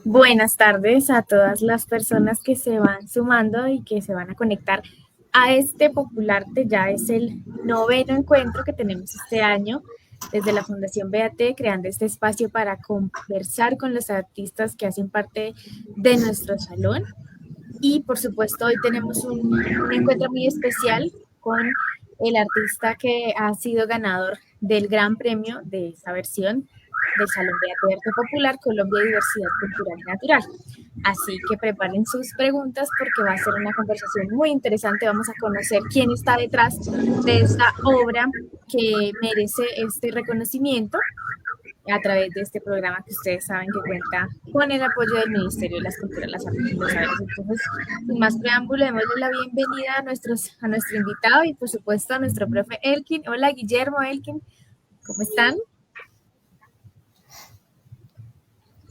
Buenas tardes a todas las personas que se van sumando y que se van a conectar a este Popularte. Ya es el noveno encuentro que tenemos este año desde la Fundación BAT, creando este espacio para conversar con los artistas que hacen parte de nuestro salón. Y por supuesto hoy tenemos un encuentro muy especial con el artista que ha sido ganador del gran premio de esta versión del Salón de Arte Popular Colombia Diversidad Cultural y Natural. Así que preparen sus preguntas porque va a ser una conversación muy interesante. Vamos a conocer quién está detrás de esta obra que merece este reconocimiento a través de este programa que ustedes saben que cuenta con el apoyo del Ministerio de las Culturas, las Artes y los Saberes. Entonces, sin más preámbulo, démosle la bienvenida a nuestro invitado y por supuesto a nuestro profe Elkin. Hola Guillermo, Elkin, ¿cómo están?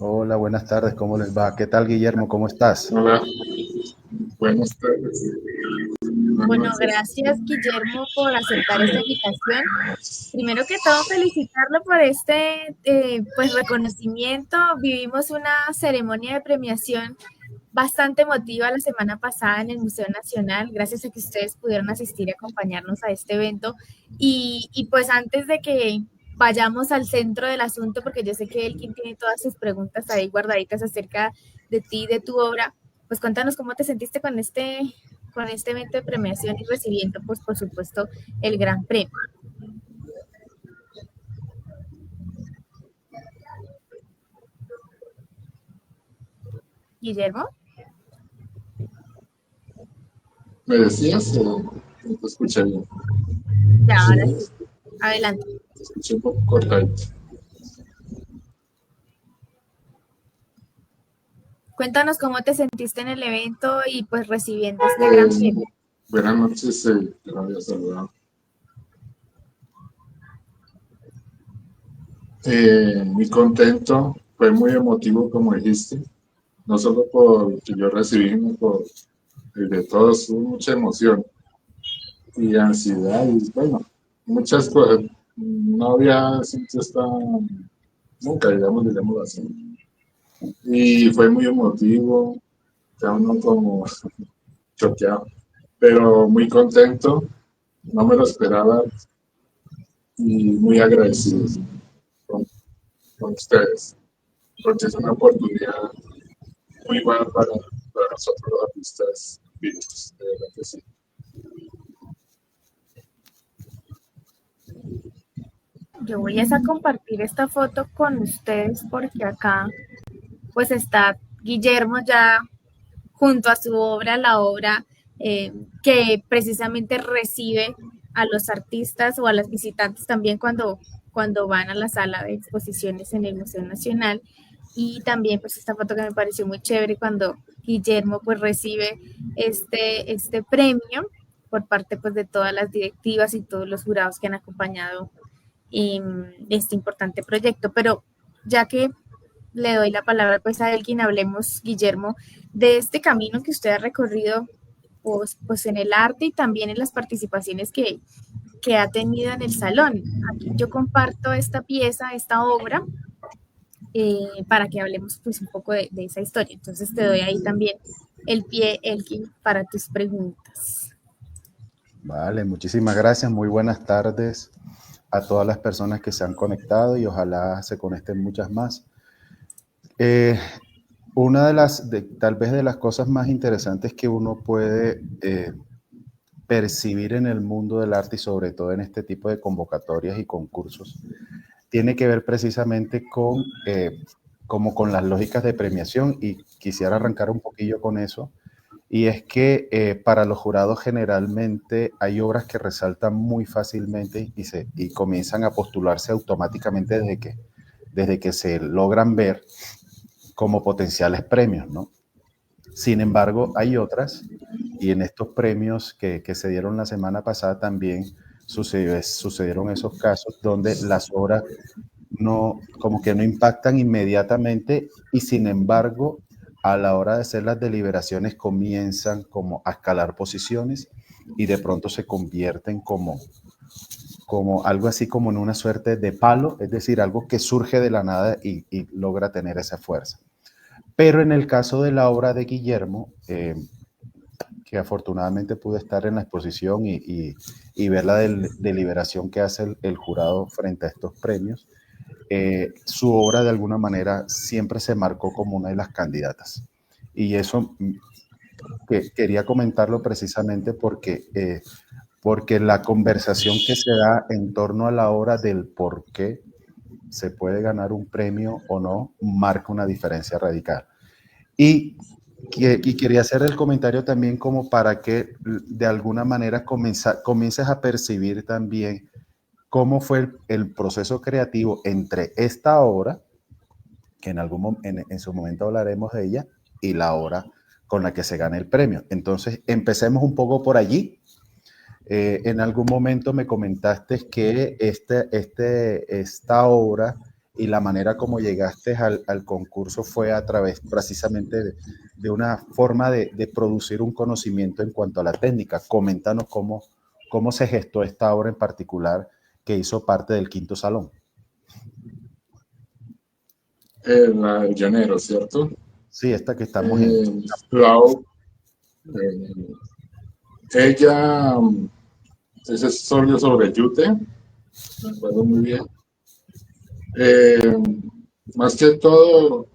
Hola, buenas tardes, ¿cómo les va? ¿Qué tal, Guillermo? ¿Cómo estás? Hola, buenas tardes. Bueno, gracias Guillermo por aceptar esta invitación. Primero que todo, felicitarlo por este pues reconocimiento. Vivimos una ceremonia de premiación bastante emotiva la semana pasada en el Museo Nacional, gracias a que ustedes pudieron asistir y acompañarnos a este evento. Y pues antes de que vayamos al centro del asunto, porque yo sé que Elkin tiene todas sus preguntas ahí guardaditas acerca de ti, de tu obra, pues cuéntanos cómo te sentiste con este evento de premiación y recibiendo, pues por supuesto, el gran premio. Guillermo. ¿Me decías o no te escuché bien? Ya, ahora sí. Adelante. Te escuché un poco cortadito. Cuéntanos cómo te sentiste en el evento y pues recibiendo este gran premio. Buenas noches, te había saludado. Muy contento, fue muy emotivo como dijiste, no solo por que yo recibí, sino por el de todos, hubo mucha emoción y ansiedad y bueno, muchas cosas. No había sentido esta, nunca, digámoslo así. Y fue muy emotivo, ya uno como choqueado, pero muy contento, no me lo esperaba y muy agradecido con, con ustedes, porque es una oportunidad muy buena para nosotros los artistas vivos, de verdad que sí. Yo voy a compartir esta foto con ustedes porque acá pues está Guillermo ya junto a su obra, la obra que precisamente recibe a los artistas o a los visitantes también cuando van a la sala de exposiciones en el Museo Nacional. Y también pues esta foto que me pareció muy chévere cuando Guillermo pues recibe este premio por parte pues de todas las directivas y todos los jurados que han acompañado este importante proyecto. Pero ya que le doy la palabra pues a Elkin, hablemos, Guillermo, de este camino que usted ha recorrido pues en el arte y también en las participaciones que ha tenido en el salón. Aquí yo comparto esta pieza, esta obra, para que hablemos pues un poco de esa historia. Entonces te doy ahí también el pie, Elkin, para tus preguntas. Vale, muchísimas gracias, muy buenas tardes a todas las personas que se han conectado y ojalá se conecten muchas más. Una tal vez de las cosas más interesantes que uno puede percibir en el mundo del arte y sobre todo en este tipo de convocatorias y concursos tiene que ver precisamente como con las lógicas de premiación, y quisiera arrancar un poquillo con eso. Y es que para los jurados generalmente hay obras que resaltan muy fácilmente y comienzan a postularse automáticamente desde que se logran ver como potenciales premios, ¿no? Sin embargo, hay otras, y en estos premios que se dieron la semana pasada también sucedieron esos casos donde las obras como que no impactan inmediatamente y sin embargo a la hora de hacer las deliberaciones comienzan como a escalar posiciones y de pronto se convierten como algo así como en una suerte de palo, es decir, algo que surge de la nada y logra tener esa fuerza. Pero en el caso de la obra de Guillermo, que afortunadamente pude estar en la exposición y ver la deliberación que hace el jurado frente a estos premios, su obra de alguna manera siempre se marcó como una de las candidatas. Y eso quería comentarlo precisamente porque la conversación que se da en torno a la obra del por qué se puede ganar un premio o no marca una diferencia radical. Y quería hacer el comentario también como para que de alguna manera comiences a percibir también cómo fue el proceso creativo entre esta obra, que en su momento hablaremos de ella, y la obra con la que se gana el premio. Entonces, empecemos un poco por allí. En algún momento me comentaste que esta obra y la manera como llegaste al concurso fue a través precisamente de una forma de producir un conocimiento en cuanto a la técnica. Coméntanos cómo se gestó esta obra en particular que hizo parte del Quinto Salón. La del llanero, ¿cierto? Sí, esta que estamos en. Ella ese es sobre yute, me acuerdo muy bien. Más que todo,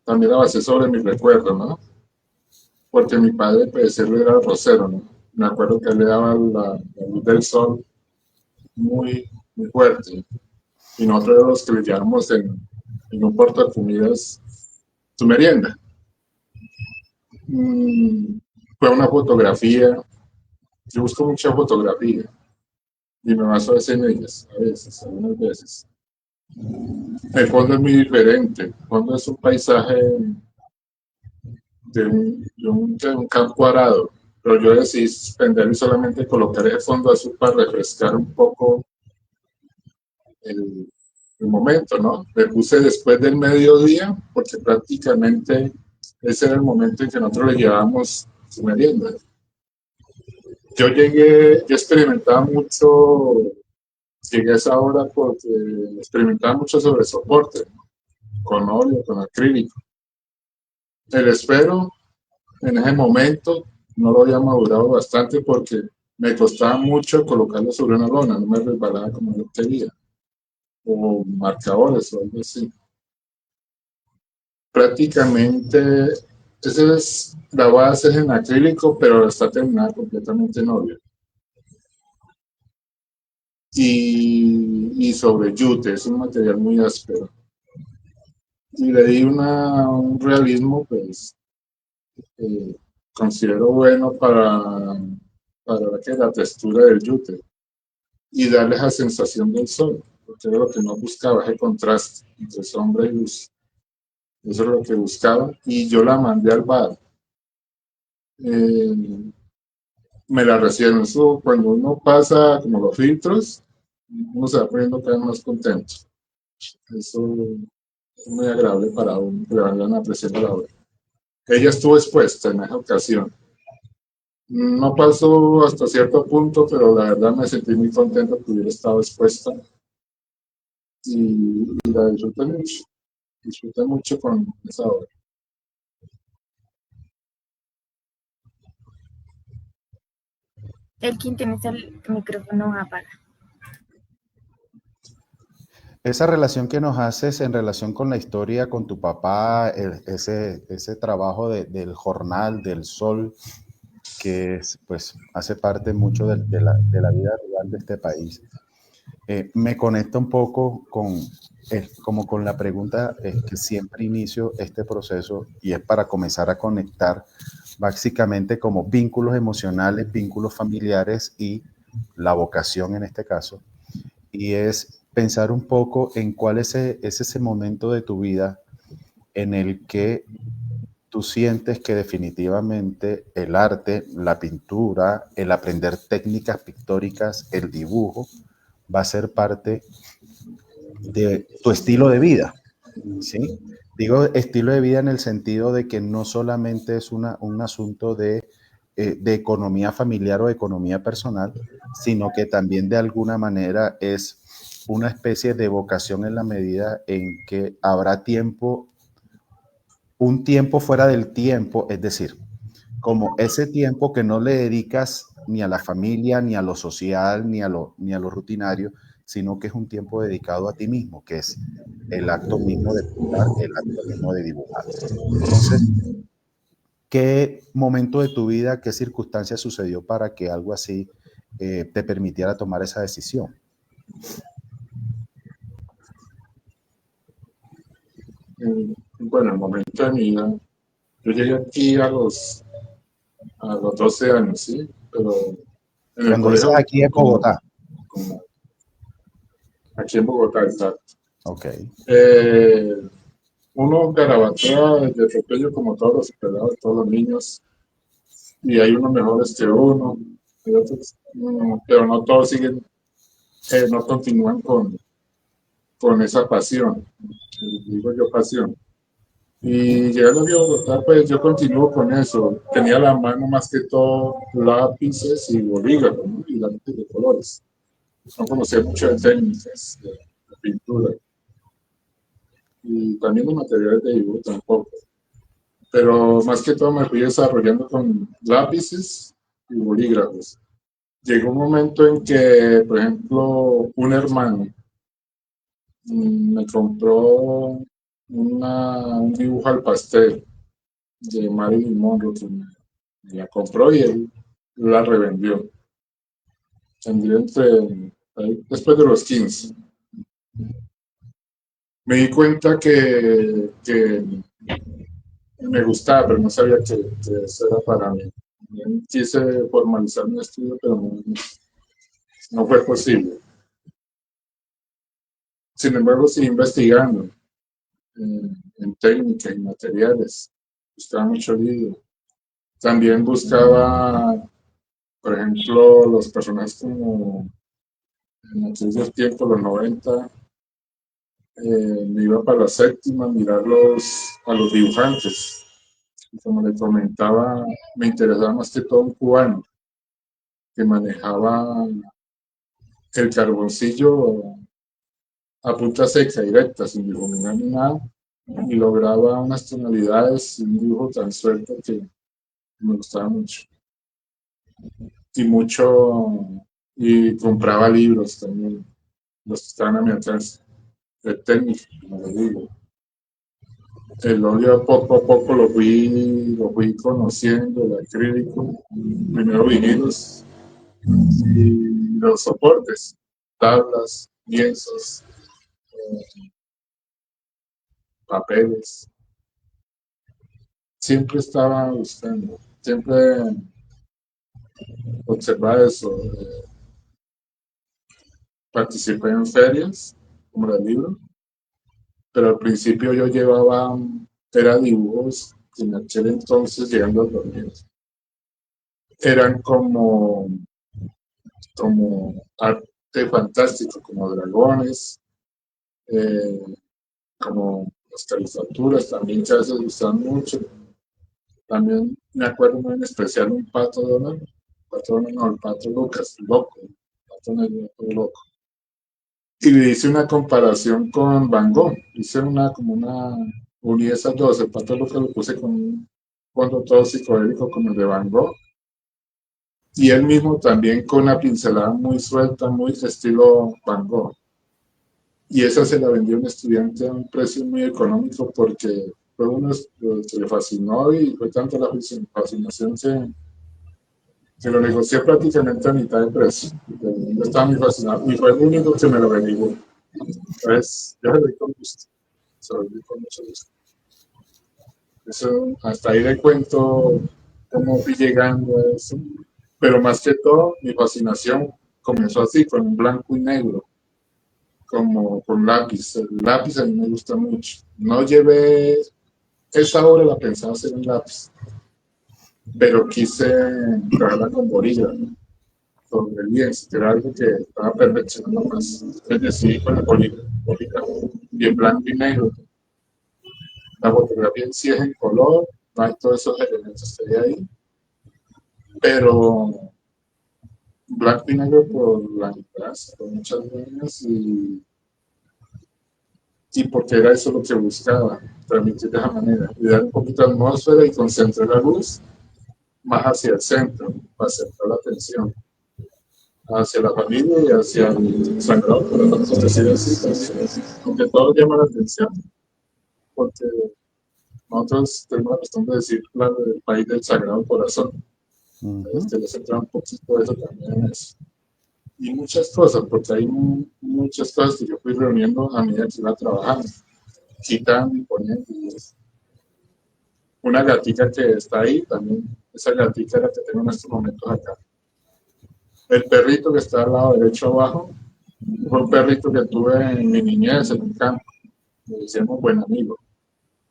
también la basé sobre mi recuerdo, ¿no? Porque mi padre, pues, él era rosero, ¿no? Me acuerdo que él le daba la luz del sol muy, muy fuerte. Y nosotros éramos los que le llevábamos en un puerto de comidas su merienda. Fue una fotografía. Yo busco mucha fotografía y me baso en ellas, a veces, algunas veces. El fondo es muy diferente. El fondo es un paisaje de un campo arado, pero yo decidí suspender y solamente colocar el fondo azul para refrescar un poco el momento, ¿no? Le puse después del mediodía porque prácticamente ese era el momento en que nosotros le llevábamos su merienda. Yo experimentaba mucho, llegué a esa hora porque experimentaba mucho sobre soporte, ¿no? Con óleo, con acrílico. El esfero en ese momento no lo había madurado bastante porque me costaba mucho colocarlo sobre una lona, no me resbalaba como yo quería, o marcadores o algo así. Prácticamente, esa es la base en acrílico, pero está terminada completamente en óleo. Y sobre yute, es un material muy áspero. Y le di un realismo, pues, considero bueno para la textura del yute y darle esa sensación del sol, porque era lo que no buscaba, ese contraste entre sombra y luz. Eso es lo que buscaba y yo la mandé al bar. Me la recibieron. Eso, cuando uno pasa como los filtros, uno se va poniendo cada vez más contento. Eso es muy agradable para uno, que le vayan apreciando la obra. Ella estuvo expuesta en esa ocasión. No pasó hasta cierto punto, pero la verdad me sentí muy contento que hubiera estado expuesta y la disfruté mucho con esa obra. Elkin, tienes el micrófono apagado. Esa relación que nos haces en relación con la historia, con tu papá, ese trabajo del jornal, del sol, que pues hace parte mucho de la vida rural de este país. Me conecta un poco como con la pregunta que siempre inicio este proceso y es para comenzar a conectar básicamente como vínculos emocionales, vínculos familiares y la vocación en este caso. Y es pensar un poco en cuál es ese momento de tu vida en el que tú sientes que definitivamente el arte, la pintura, el aprender técnicas pictóricas, el dibujo, va a ser parte de tu estilo de vida, ¿sí? Digo estilo de vida en el sentido de que no solamente es un asunto de de economía familiar o economía personal, sino que también de alguna manera es una especie de vocación en la medida en que habrá tiempo, un tiempo fuera del tiempo, es decir, como ese tiempo que no le dedicas ni a la familia, ni a lo social, ni a lo rutinario, sino que es un tiempo dedicado a ti mismo, que es el acto mismo de pintar, el acto mismo de dibujar. Entonces, ¿qué momento de tu vida, qué circunstancia sucedió para que algo así te permitiera tomar esa decisión? Bueno, el momento de mi vida, yo llegué aquí a los 12 años, ¿sí? Pero en el Cuando dices colegio, aquí en Bogotá. como aquí en Bogotá, exacto. Ok. Uno garabatea desde pequeño como todos los pelados, todos los niños, y hay unos mejores que uno, y otros, pero no todos siguen, no continúan con esa pasión, digo yo pasión. Y llegando a Bogotá, pues yo continúo con eso. Tenía a la mano más que todo lápices y bolígrafos, ¿no? Y lápices de colores. No conocía mucho de técnicas de pintura y también de materiales de dibujo tampoco. Pero más que todo me fui desarrollando con lápices y bolígrafos. Llegó un momento en que, por ejemplo, un hermano me compró un dibujo al pastel de Marilyn Monroe, que me la compró y él la revendió. Tendría después de los 15. Me di cuenta que me gustaba, pero no sabía que eso era para mí. Quise formalizar mi estudio, pero no fue posible. Sin embargo, sigo investigando en técnica y materiales. Buscaba mucho libro. También buscaba, por ejemplo, los personajes como en aquellos tiempos, los 90, me iba para la séptima a mirar a los dibujantes. Y como le comentaba, me interesaba más que todo un cubano que manejaba el carboncillo a punta seca, directa, sin difuminar ni nada, y lograba unas tonalidades y un dibujo tan suelto que me gustaba mucho. Y compraba libros también, los que estaban a mi alcance, de técnica, como le digo. El óleo poco a poco lo fui conociendo, el acrílico, primero vinilos y los soportes, tablas, lienzos, papeles. Siempre estaba buscando, siempre observaba eso. Participé en ferias, como el libro, pero al principio yo llevaba, era dibujos que en aquel entonces, llegando a dormir, eran como arte fantástico, como dragones, eh, como las caricaturas también que a veces gustan mucho. También me acuerdo muy en especial un pato Donald, no, el pato Lucas, loco, el pato negro loco. Y le hice una comparación con Van Gogh, uní esas dos, el pato Lucas lo puse con un fondo todo psicodélico como el de Van Gogh, y él mismo también con una pincelada muy suelta, muy estilo Van Gogh. Y esa se la vendió a un estudiante a un precio muy económico porque fue uno que le fascinó y fue tanta la fascinación que lo negocié prácticamente a mitad de precio. Yo estaba muy fascinado y fue el único que me lo averiguó. Entonces, yo se lo di con gusto, se lo di con mucho gusto. Eso, hasta ahí le cuento cómo fui llegando a eso. Pero más que todo, mi fascinación comenzó así, con un blanco y negro, como con lápiz. El lápiz a mí me gusta mucho. No llevé, esa obra la pensaba hacer en lápiz, pero quise trabajarla con bolígrafo, sobre el lienzo, que era algo que estaba perfeccionando más. Entonces decidí con el bolígrafo, y en blanco y negro. La fotografía en sí es en color, no hay todos esos elementos que hay ahí. pero blanco y negro por la democracia, por muchas líneas y porque era eso lo que buscaba, transmitir de esa manera, y dar un poquito de atmósfera y concentrar la luz más hacia el centro, para centrar la atención, hacia la familia y hacia el sagrado, por decir así, aunque todo llama la atención, porque nosotros tenemos la costumbre de decir el país del Sagrado Corazón, que le centra un poquito eso también en eso. Y muchas cosas, porque hay muchas cosas que yo fui reuniendo a medida que iba trabajando, quitando y poniendo. Una gatita que está ahí también, esa gatita es la que tengo en estos momentos acá. El perrito que está al lado derecho abajo fue un perrito que tuve en mi niñez en el campo, le decíamos buen amigo.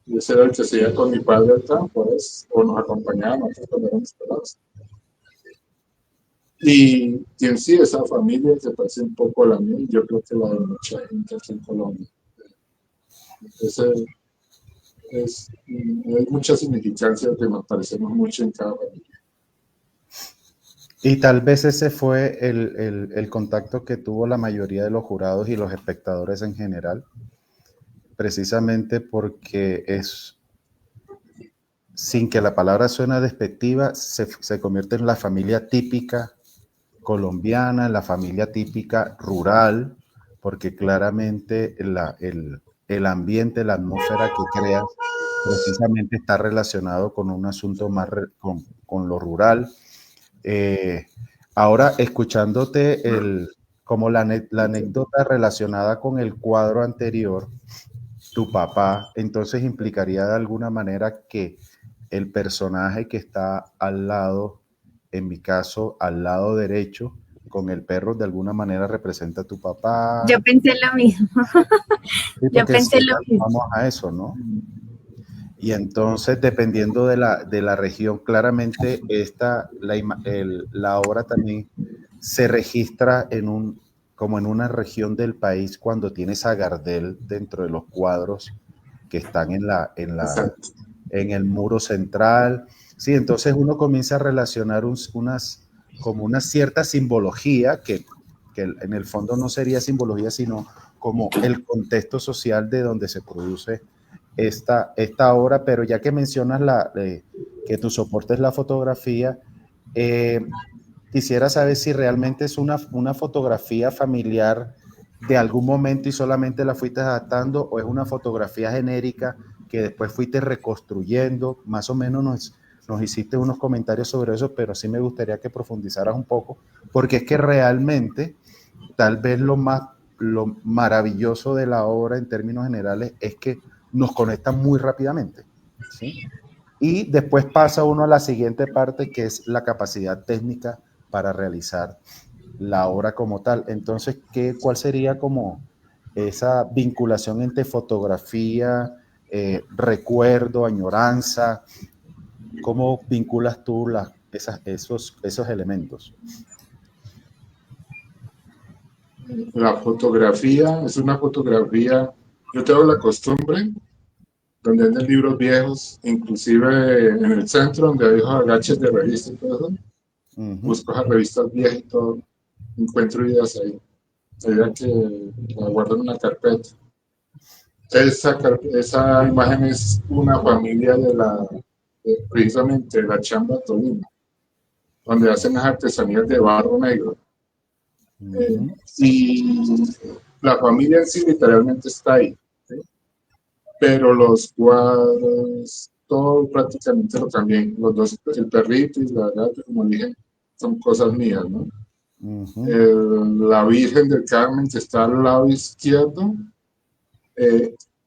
Y ese era el que se iba con mi padre al campo, o nos acompañaba nosotros cuando éramos pelados. Y en sí, esa familia se parece un poco a la mía, yo creo que la de mucha gente aquí en Colombia. Hay mucha significancia que nos parecemos mucho en cada familia. Y tal vez ese fue el contacto que tuvo la mayoría de los jurados y los espectadores en general, precisamente porque es, sin que la palabra suene despectiva, se convierte en la familia típica colombiana, en la familia típica rural, porque claramente el ambiente, la atmósfera que creas, precisamente está relacionado con un asunto más con lo rural. Ahora, escuchándote como la anécdota relacionada con el cuadro anterior, tu papá, entonces implicaría de alguna manera que el personaje que está al lado, en mi caso, al lado derecho, con el perro, de alguna manera representa a tu papá. Yo pensé lo mismo. Sí, Yo porque pensé lo mismo. vamos a eso, ¿no? Y entonces, dependiendo de la región, claramente la obra también se registra como en una región del país cuando tienes a Gardel dentro de los cuadros que están en el muro central. Sí, entonces uno comienza a relacionar como una cierta simbología que en el fondo no sería simbología, sino como el contexto social de donde se produce esta obra. Pero ya que mencionas que tu soporte es la fotografía, quisiera saber si realmente es una fotografía familiar de algún momento y solamente la fuiste adaptando, o es una fotografía genérica que después fuiste reconstruyendo. Más o menos nos hiciste unos comentarios sobre eso, pero sí me gustaría que profundizaras un poco, porque es que realmente tal vez lo maravilloso de la obra en términos generales es que nos conecta muy rápidamente, ¿sí? Y después pasa uno a la siguiente parte, que es la capacidad técnica para realizar la obra como tal. Entonces, ¿cuál sería como esa vinculación entre fotografía, recuerdo, añoranza? ¿Cómo vinculas tú esos elementos? La fotografía es una fotografía, yo tengo la costumbre, donde venden libros viejos, inclusive en el centro, donde hay agaches de revistas y todo eso, busco esas revistas viejas y todo, encuentro ideas ahí. La idea que la guardo en una carpeta. Esa imagen es una familia precisamente de la Chamba Tolima, donde hacen las artesanías de barro negro. Y la familia en sí literalmente está ahí, ¿sí? Pero los cuadros, todo prácticamente lo cambié. Los dos, el perrito y la gata, como dije, son cosas mías, ¿no? La Virgen del Carmen, que está al lado izquierdo,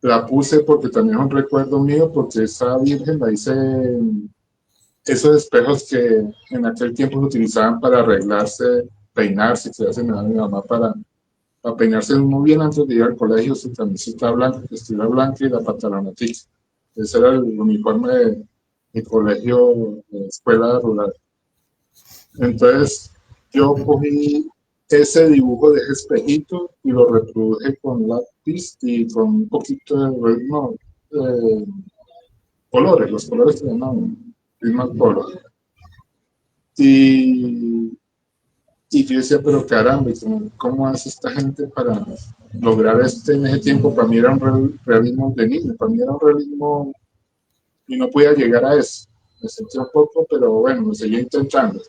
la puse porque también es un recuerdo mío, porque esa Virgen la hice en esos espejos que en aquel tiempo se utilizaban para arreglarse, peinarse, que hace mi mamá para peinarse muy bien antes de ir al colegio, su camiseta blanca, vestida blanca y la pantalonatica. Ese era el uniforme de mi colegio, de escuela rural. Entonces, yo cogí ese dibujo de ese espejito y lo reproduje con lápiz y con un poquito de colores, los colores que llaman Prismacolor. Y, y yo decía, pero caramba, ¿cómo hace esta gente para lograr en ese tiempo? Para mí era un realismo de niño, para mí era un realismo y no podía llegar a eso. Me sentí un poco, pero bueno, me seguía intentando.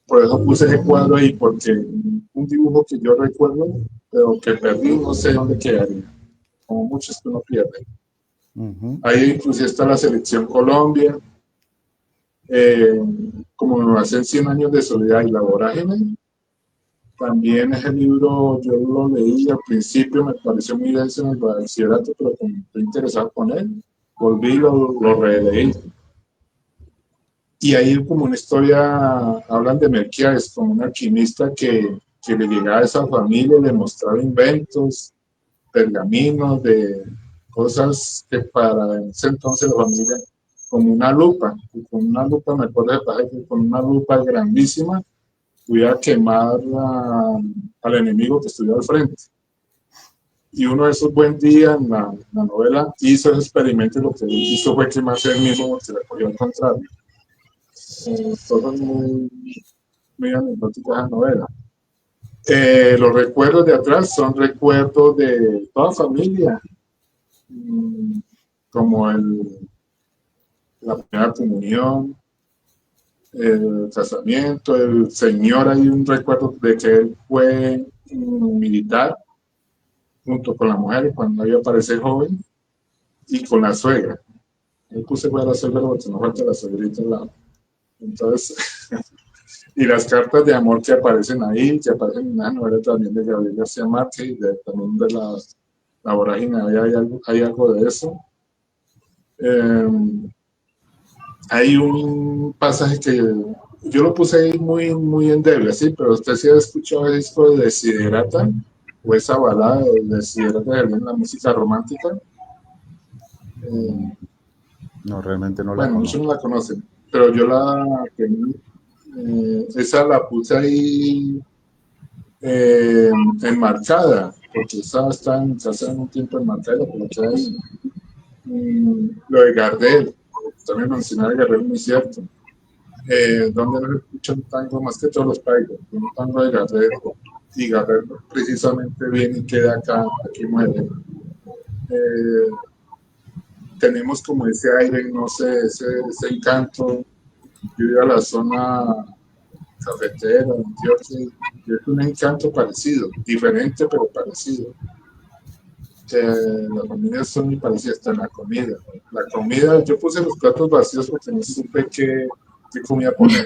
Por eso puse ese cuadro ahí, porque un dibujo que yo recuerdo, pero que perdí, no sé dónde quedaría, como muchos que uno pierde. Ahí inclusive está la selección Colombia, como hacen 100 años de soledad y la vorágine. También ese libro yo lo leí al principio, me pareció muy denso en el bachillerato, pero como estoy interesado con él, volví y lo releí. Y ahí como una historia, hablan de Melquiades como un alquimista que le llegaba a esa familia y le mostraba inventos, pergaminos, de cosas que para ese entonces la familia, como una lupa, y con una lupa, me acuerdo que con una lupa grandísima, pudiera quemar al enemigo que estuviera al frente. Y uno de esos buen días en la novela hizo ese experimento y lo que hizo fue quemarse él mismo porque se le cogió al contrario. Todo es muy anecdótico esa novela. Los recuerdos de atrás son recuerdos de toda familia, como la primera comunión, el casamiento, el señor, hay un recuerdo de que él fue militar junto con la mujer cuando ella parece joven y con la suegra. Él puse fue a la suegra porque no falta la suegrita al lado. Entonces, y las cartas de amor que aparecen ahí, que aparecen en la novela también de Gabriel García Márquez y también de la vorágine, hay algo de eso. Hay un pasaje que yo lo puse ahí muy endeble, ¿sí? Pero usted sí ha escuchado el disco de Desiderata o esa balada de Desiderata en la música romántica. No, realmente no la bueno, conozco. muchos no la conocen, pero yo esa la puse ahí enmarcada, porque esa está en un tiempo enmarcada, pero que hay lo de Gardel, también mencionar a Gardel, muy cierto. Donde no se escucha un tango más que todos los países, un tango de Gardel, y Gardel precisamente viene y queda acá, aquí muere. Tenemos como ese aire, no sé, ese encanto. Yo iba a la zona cafetera, Antioquia, y es un encanto parecido, diferente pero parecido. Las familias son muy parecidas, hasta en la comida. La comida, yo puse los platos vacíos porque no supe qué comida poner.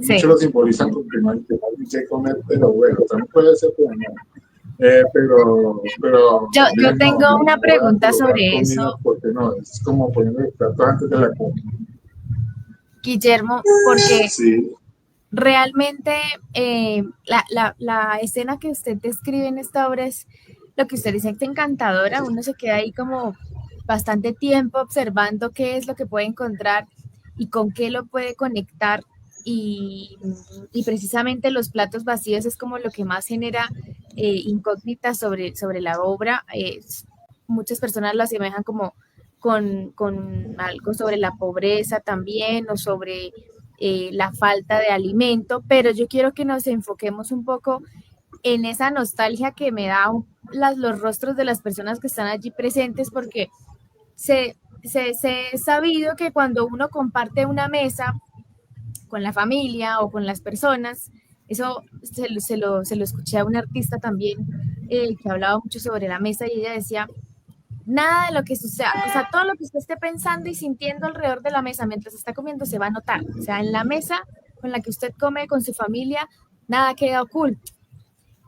Sí. Muchos lo simbolizan con que no hay que comer, pero bueno, también puede ser que no. Pero Yo tengo no una pregunta sobre comida, eso, porque no, es como poner el plato antes de la comida. Guillermo, porque Sí. realmente la escena que usted describe en esta obra es lo que usted dice, es encantadora. Uno se queda ahí como bastante tiempo observando qué es lo que puede encontrar y con qué lo puede conectar. Y precisamente los platos vacíos es como lo que más genera incógnitas sobre la obra. Muchas personas lo asemejan como con algo sobre la pobreza también o sobre la falta de alimento, pero yo quiero que nos enfoquemos un poco en esa nostalgia que me da los rostros de las personas que están allí presentes, porque se ha sabido que cuando uno comparte una mesa con la familia o con las personas, eso se lo escuché a una artista también que hablaba mucho sobre la mesa y ella decía, nada de lo que suceda, o sea, todo lo que usted esté pensando y sintiendo alrededor de la mesa mientras está comiendo se va a notar. O sea, en la mesa con la que usted come con su familia, nada queda oculto.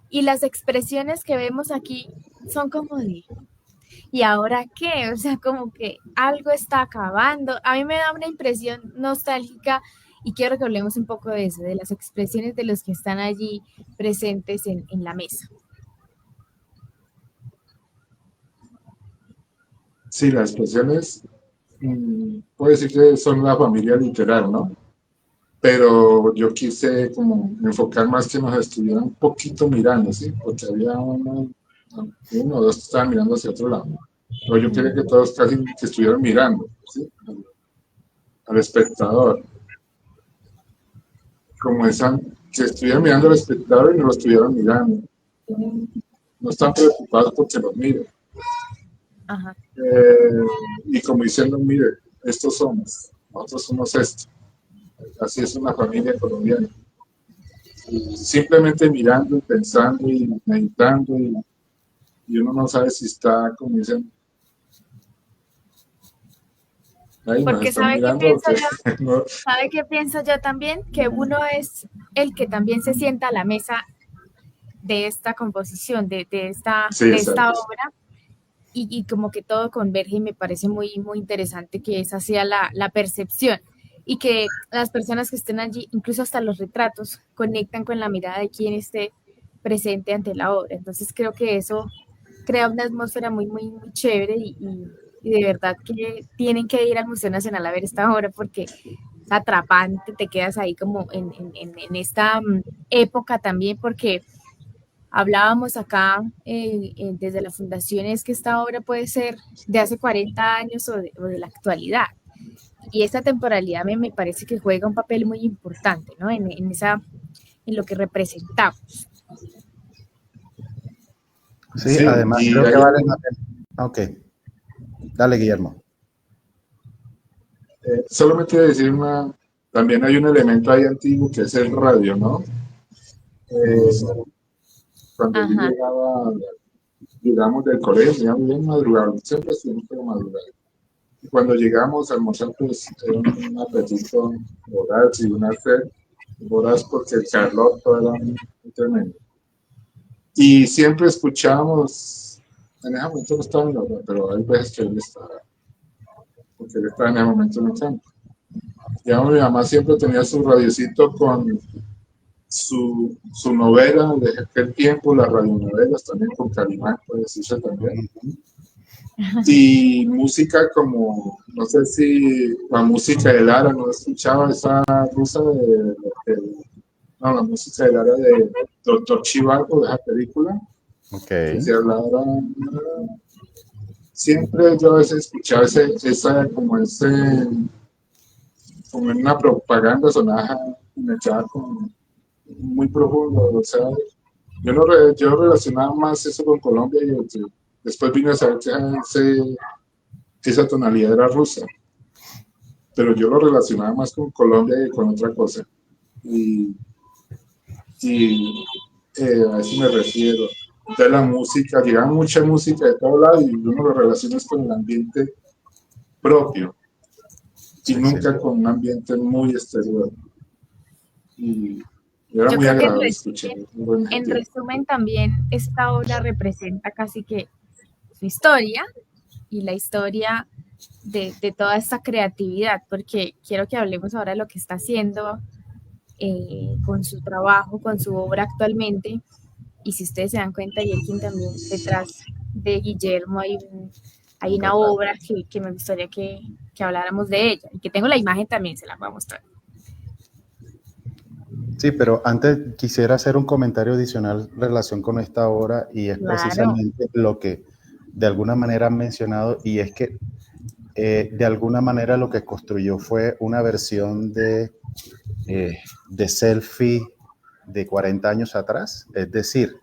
Y las expresiones que vemos aquí son como de, ¿y ahora qué? O sea, como que algo está acabando. A mí me da una impresión nostálgica y quiero que hablemos un poco de eso, de las expresiones de los que están allí presentes en la mesa. Sí, las expresiones, puede decir que son la familia literal, ¿no? Pero yo quise como enfocar más que nos estuvieran un poquito mirando, ¿sí? Porque había uno o dos que estaban mirando hacia otro lado. Pero yo quería que todos casi que estuvieran mirando, ¿sí? Al espectador. como esa, que estuvieran mirando al espectador y no lo estuvieran mirando. No están preocupados porque los miren. Ajá. Y como diciendo, mire, estos somos, nosotros somos esto. Así es una familia colombiana. Y simplemente mirando y pensando y meditando y uno no sabe si está, como dicen, ahí nos Porque están ¿sabe qué mirando. pienso Porque, yo? no, ¿Sabe qué pienso yo también? Que uno es el que también se sienta a la mesa de esta composición, sí, de esta exacto. obra, y como que todo converge y me parece muy, muy interesante que esa sea la percepción y que las personas que estén allí, incluso hasta los retratos, conectan con la mirada de quien esté presente ante la obra. Entonces creo que eso crea una atmósfera muy, muy, muy chévere y de verdad que tienen que ir al Museo Nacional a ver esta obra porque es atrapante, te quedas ahí como en esta época también porque hablábamos acá desde la fundación es que esta obra puede ser de hace 40 años o de la actualidad. Y esta temporalidad me parece que juega un papel muy importante, ¿no? En lo que representamos. Sí, Sí, además y creo que hay, vale la pena. Ok, dale, Guillermo. solo me quiero decir también hay un elemento ahí antiguo que es el radio, ¿no? Cuando yo Ajá. llegaba, llegamos del colegio, llegamos bien madrugado, siempre estuvimos por madrugada. Y cuando llegamos a almorzar, pues era un apetito voraz y una sed voraz porque el calor todo era muy tremendo. Y siempre escuchábamos, en ese momento no estaba en la obra, pero hay veces que él estaba, porque él estaba en ese momento en el campo. Ya mi mamá siempre tenía su radiocito con su novela de aquel tiempo, las radionovelas también con Calimán, puede decirse también. Y música como, no sé si la música de Lara, no escuchaba esa rusa no, la música de Lara de Doctor Chivago, de esa película, Ok, que se hablaba, siempre yo a veces escuchaba como en una propaganda sonaba, me echaba como muy profundo, o sea, yo relacionaba más eso con Colombia y después vine a saber que esa tonalidad era rusa, pero yo lo relacionaba más con Colombia que con otra cosa. Y, y a eso me refiero. Entonces la música, llegaba mucha música de todo lado y uno lo relaciona con el ambiente propio y sí, sí. nunca con un ambiente muy exterior. Y era Yo muy creo que agradable escuchar. en resumen también esta obra representa casi que su historia y la historia de toda esta creatividad, porque quiero que hablemos ahora de lo que está haciendo con su trabajo, con su obra actualmente. Y si ustedes se dan cuenta, Yerkin, también detrás de Guillermo hay Un una retrato. obra que me gustaría que habláramos de ella y que tengo la imagen también, se la voy a mostrar. Sí, pero antes quisiera hacer un comentario adicional en relación con esta obra y es Claro. precisamente lo que de alguna manera han mencionado y es que de alguna manera lo que construyó fue una versión de selfie de 40 años atrás, es decir,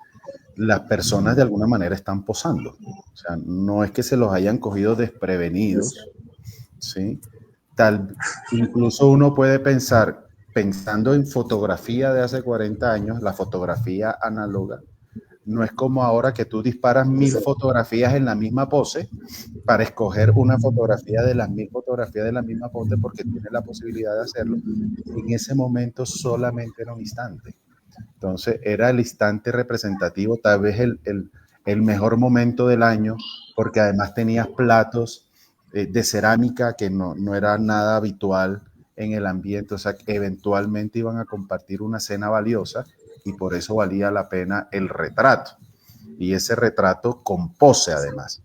las personas de alguna manera están posando, o sea, no es que se los hayan cogido desprevenidos, ¿sí? Incluso uno puede pensar, pensando en fotografía de hace 40 años, la fotografía análoga, no es como ahora que tú disparas 1000 fotografías en la misma pose para escoger una fotografía de las 1000 fotografías de la misma pose porque tienes la posibilidad de hacerlo. En ese momento solamente era un instante. Entonces era el instante representativo, tal vez el mejor momento del año, porque además tenías platos de cerámica que no era nada habitual en el ambiente, o sea, que eventualmente iban a compartir una cena valiosa y por eso valía la pena el retrato. Y ese retrato con pose además.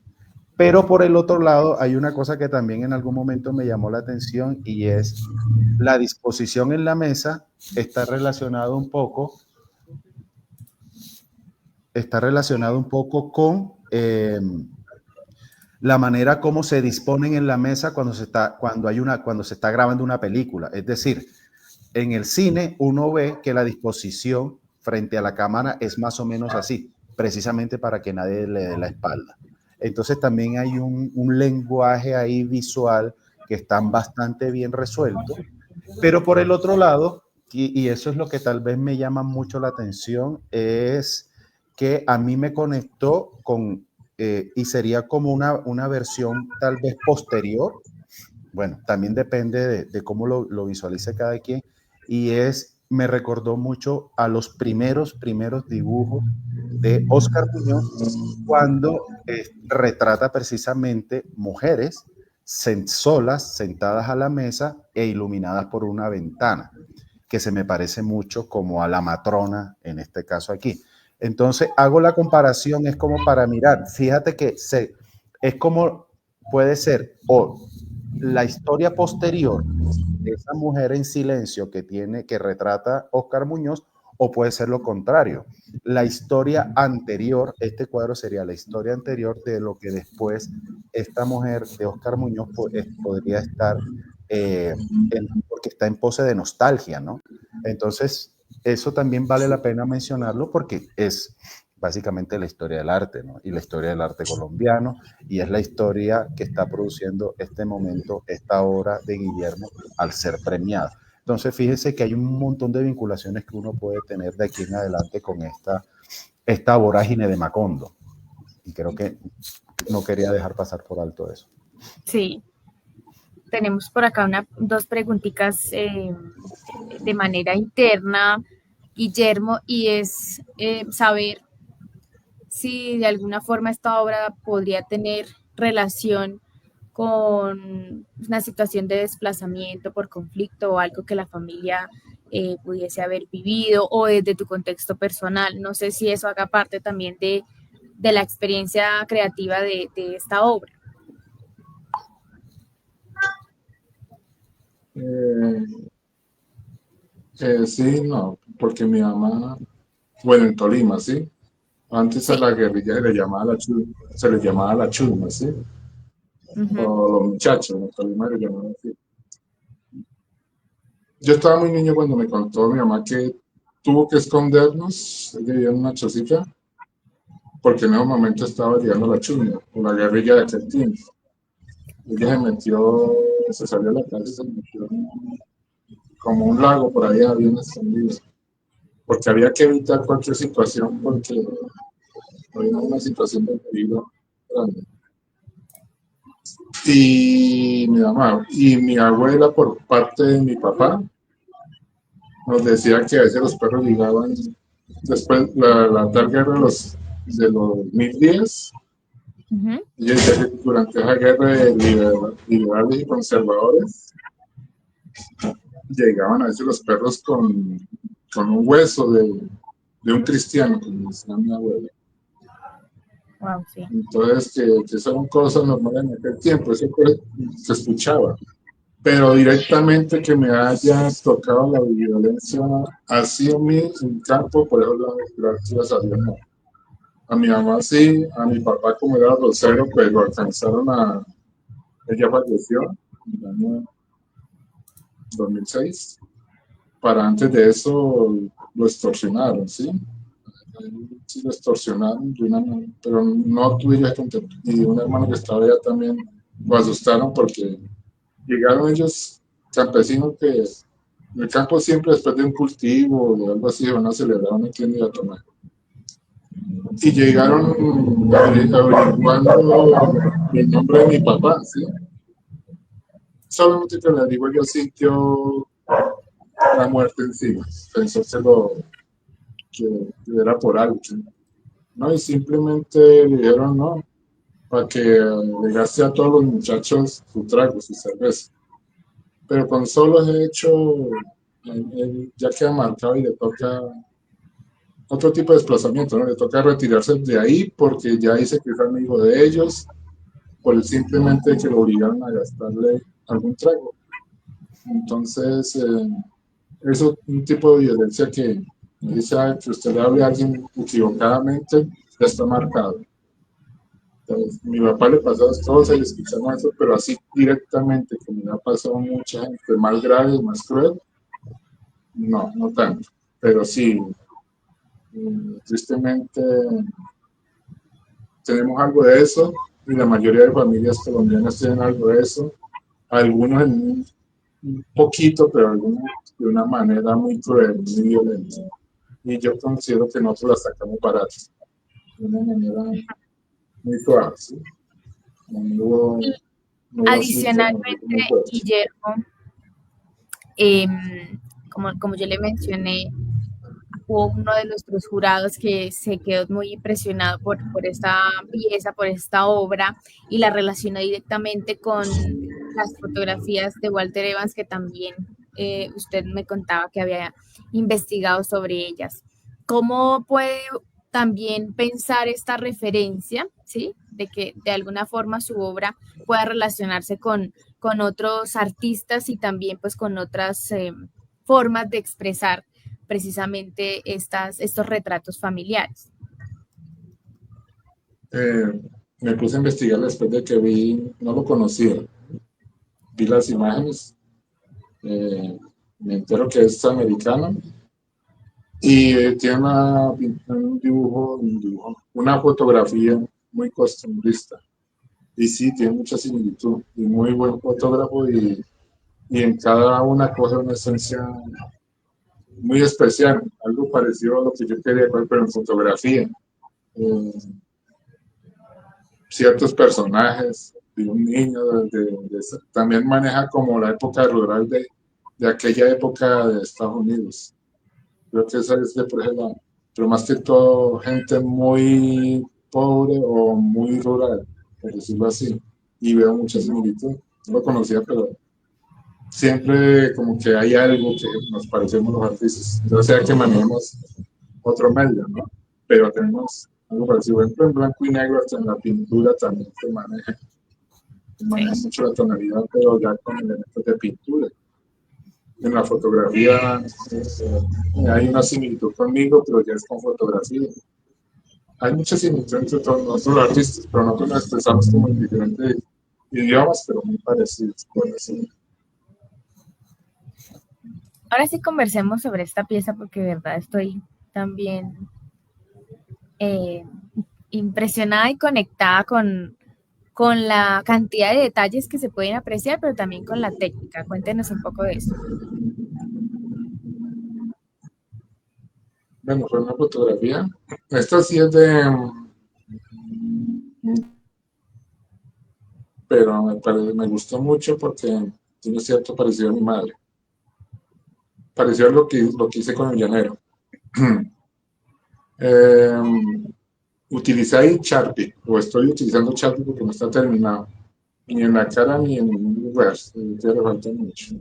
Pero por el otro lado hay una cosa que también en algún momento me llamó la atención y es la disposición en la mesa está relacionado un poco con la manera como se disponen en la mesa cuando se está grabando una película. Es decir, en el cine uno ve que la disposición frente a la cámara es más o menos así, precisamente para que nadie le dé la espalda. Entonces también hay un lenguaje ahí visual que están bastante bien resueltos, pero por el otro lado, y eso es lo que tal vez me llama mucho la atención, es que a mí me conectó con, y sería como una versión tal vez posterior, bueno, también depende de cómo lo visualice cada quien, y me recordó mucho a los primeros dibujos de Oscar Muñoz cuando retrata precisamente mujeres solas, sentadas a la mesa e iluminadas por una ventana, que se me parece mucho como a la matrona en este caso aquí. Entonces hago la comparación, es como para mirar, fíjate que es como puede ser o la historia posterior de esa mujer en silencio que retrata Oscar Muñoz, o puede ser lo contrario. La historia anterior, este cuadro sería la historia anterior de lo que después esta mujer de Oscar Muñoz podría estar, porque está en pose de nostalgia, ¿no? Entonces, eso también vale la pena mencionarlo porque es básicamente la historia del arte, ¿no? Y la historia del arte colombiano, y es la historia que está produciendo este momento, esta obra de Guillermo al ser premiado. Entonces, fíjese que hay un montón de vinculaciones que uno puede tener de aquí en adelante con esta vorágine de Macondo. Y creo que no quería dejar pasar por alto eso. Sí, tenemos por acá dos preguntitas de manera interna, Guillermo, y es saber si de alguna forma esta obra podría tener relación con una situación de desplazamiento por conflicto o algo que la familia pudiese haber vivido, o desde tu contexto personal. No sé si eso haga parte también de la experiencia creativa de esta obra. Sí, no, porque mi mamá, bueno, en Tolima, ¿sí? Antes a Sí. la guerrilla se le llamaba la chusma, ¿sí? Uh-huh. O los muchachos, en Tolima le llamaban así. Yo estaba muy niño cuando me contó mi mamá que tuvo que escondernos, ella vivía en una chocita, porque en ese momento estaba llegando la chusma, o la guerrilla de aquel tiempo. Ella se salió a la calle y se metió como un lago por ahí, bien escondido, porque había que evitar cualquier situación, porque había una situación de peligro grande. Y mi mamá y mi abuela, por parte de mi papá, nos decía que a veces los perros llegaban después la tal guerra de los 1010, Uh-huh. y durante esa guerra de liberales y conservadores, llegaban a veces los perros con un hueso de un cristiano, como decía mi abuela. Wow, sí. Entonces, que son cosas normales en aquel tiempo, eso se escuchaba. Pero directamente que me haya tocado la violencia así en mi campo, por eso gracias a Dios no. A mi mamá sí, a mi papá como era rosero, pues lo alcanzaron ella falleció en el año 2006. Para antes de eso lo extorsionaron, ¿sí? Sí lo extorsionaron de una manera, pero no tuve ya contacto. Y un hermano que estaba allá también lo asustaron porque llegaron ellos, campesinos que en el campo siempre después de un cultivo o de algo así van a celebrar una tienda y a tomar. Y llegaron averiguando el nombre de mi papá, ¿sí? Solamente que le averiguó yo sintió la muerte encima. Pensó que era por algo, ¿no? Y simplemente le dijeron no, para que le gaste a todos los muchachos su trago, su cerveza. Pero con solo ese hecho, él ya queda marcado y le toca otro tipo de desplazamiento, ¿no? Le toca retirarse de ahí porque ya dice que es amigo de ellos, por simplemente que lo obligaron a gastarle algún trago. Entonces, eso es un tipo de violencia que dice que usted le hable a alguien equivocadamente, ya está marcado. Entonces, mi papá le pasó las cosas y escuchamos eso, pero así directamente, que me ha pasado mucha gente más grave, más cruel, no, no tanto, pero sí, tristemente tenemos algo de eso y la mayoría de familias colombianas tienen algo de eso, algunos en un poquito, pero algunos de una manera muy cruel, muy violenta. Y yo considero que nosotros las sacamos baratas, de una manera muy suave, ¿sí? Y No hubo asunto, adicionalmente, muy fuerte. Guillermo, como yo le mencioné, hubo uno de nuestros jurados que se quedó muy impresionado por esta pieza, por esta obra, y la relacionó directamente con las fotografías de Walter Evans, que también usted me contaba que había investigado sobre ellas. ¿Cómo puede también pensar esta referencia, ¿sí? De que de alguna forma su obra pueda relacionarse con otros artistas y también pues con otras formas de expresar precisamente estos retratos familiares? Me puse a investigar después de que vi, no lo conocía, vi las imágenes, eh, me entero que es americano y tiene un dibujo, una fotografía muy costumbrista. Y sí, tiene mucha similitud y muy buen fotógrafo y en cada una coge una esencia muy especial, algo parecido a lo que yo quería ver, pero en fotografía. Eh, Ciertos personajes de un niño, también maneja como la época rural de aquella época de Estados Unidos. Creo que esa es de por ese lado. Pero más que todo, gente muy pobre o muy rural, por decirlo así. Y veo mucha similitud. No lo conocía, pero siempre como que hay algo que nos parecemos los artistas. Ya sea que manejemos otro medio, ¿no? Pero tenemos algo parecido. Por ejemplo, en blanco y negro, hasta en la pintura también se maneja Sí. mucho la tonalidad, pero ya con elementos de pintura. En la fotografía hay una similitud conmigo, pero ya es con fotografía. Hay mucha similitud entre todos nosotros los artistas, pero nosotros nos expresamos como en diferentes idiomas, pero muy parecidos, por decirlo. Ahora sí conversemos sobre esta pieza porque de verdad estoy también eh, impresionada y conectada con la cantidad de detalles que se pueden apreciar, pero también con la técnica. Cuéntenos un poco de eso. Bueno, fue una fotografía. Esta sí es de, pero me gustó mucho porque tiene cierto parecido a mi madre. Pareció lo que hice con el llanero. Eh, Utilicé ahí Sharpie, o estoy utilizando Sharpie porque no está terminado. Ni en la cara ni en ningún lugar. Ya le falta mucho.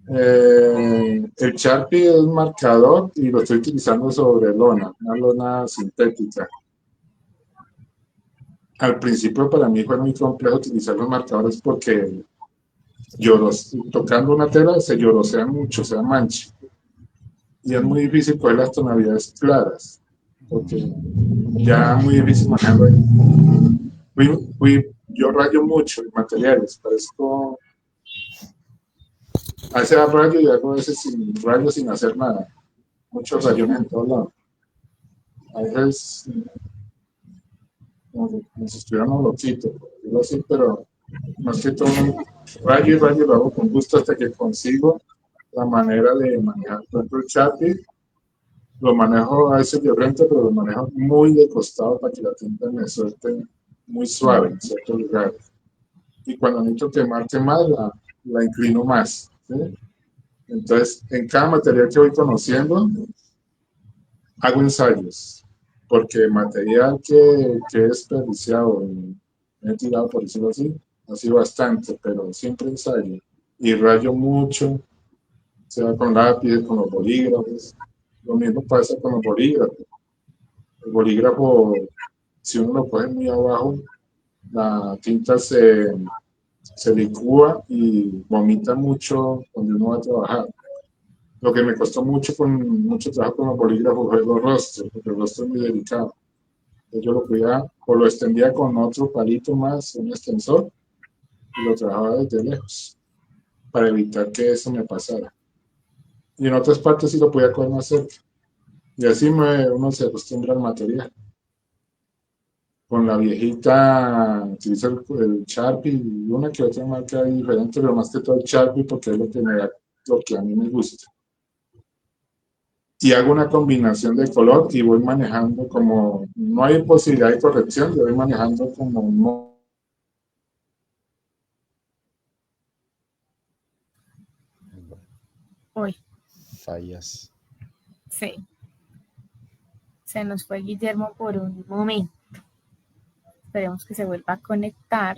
El Sharpie es un marcador y lo estoy utilizando sobre lona, una lona sintética. Al principio para mí fue muy complejo utilizar los marcadores porque tocando una tela se llorosea mucho, se mancha. Y es muy difícil coger las tonalidades claras, porque ya muy difícil manejarlo ahí. Yo rayo mucho en materiales, parezco, a veces rayo y hago a veces sin rayo, sin hacer nada. Muchos rayones en todos lados. A veces, como si estuviéramos loquitos, por decirlo así, pero más que todo, rayo y rayo lo hago con gusto hasta que consigo la manera de manejar. Por ejemplo, el Sharpie lo manejo a veces de frente, pero lo manejo muy de costado para que la tinta me suelte muy suave en ciertos lugares. Y cuando necesito que marque más, la inclino más. ¿Sí? Entonces, en cada material que voy conociendo, hago ensayos, porque material que he desperdiciado, he tirado por decirlo así, ha sido bastante, pero siempre ensayo. Y rayo mucho, sea con lápiz, con los bolígrafos. Lo mismo pasa con los bolígrafos. El bolígrafo, si uno lo coge muy abajo, la tinta se licúa y vomita mucho cuando uno va a trabajar. Lo que me costó mucho con mucho trabajo con los bolígrafos fue los rostros, porque el rostro es muy delicado. Entonces yo lo cuidaba o lo extendía con otro palito más, un extensor, y lo trabajaba desde lejos para evitar que eso me pasara. y en otras partes sí lo podía coger más cerca. Y así uno se acostumbra al material. Con la viejita utilizo el Sharpie y una que otra marca diferente, pero más que todo el Sharpie porque es lo que me da, lo que a mí me gusta. Y hago una combinación de color y voy manejando como, no hay posibilidad de corrección, yo voy manejando como un Uy, Fallas. sí, se nos fue Guillermo por un momento. Esperemos que se vuelva a conectar.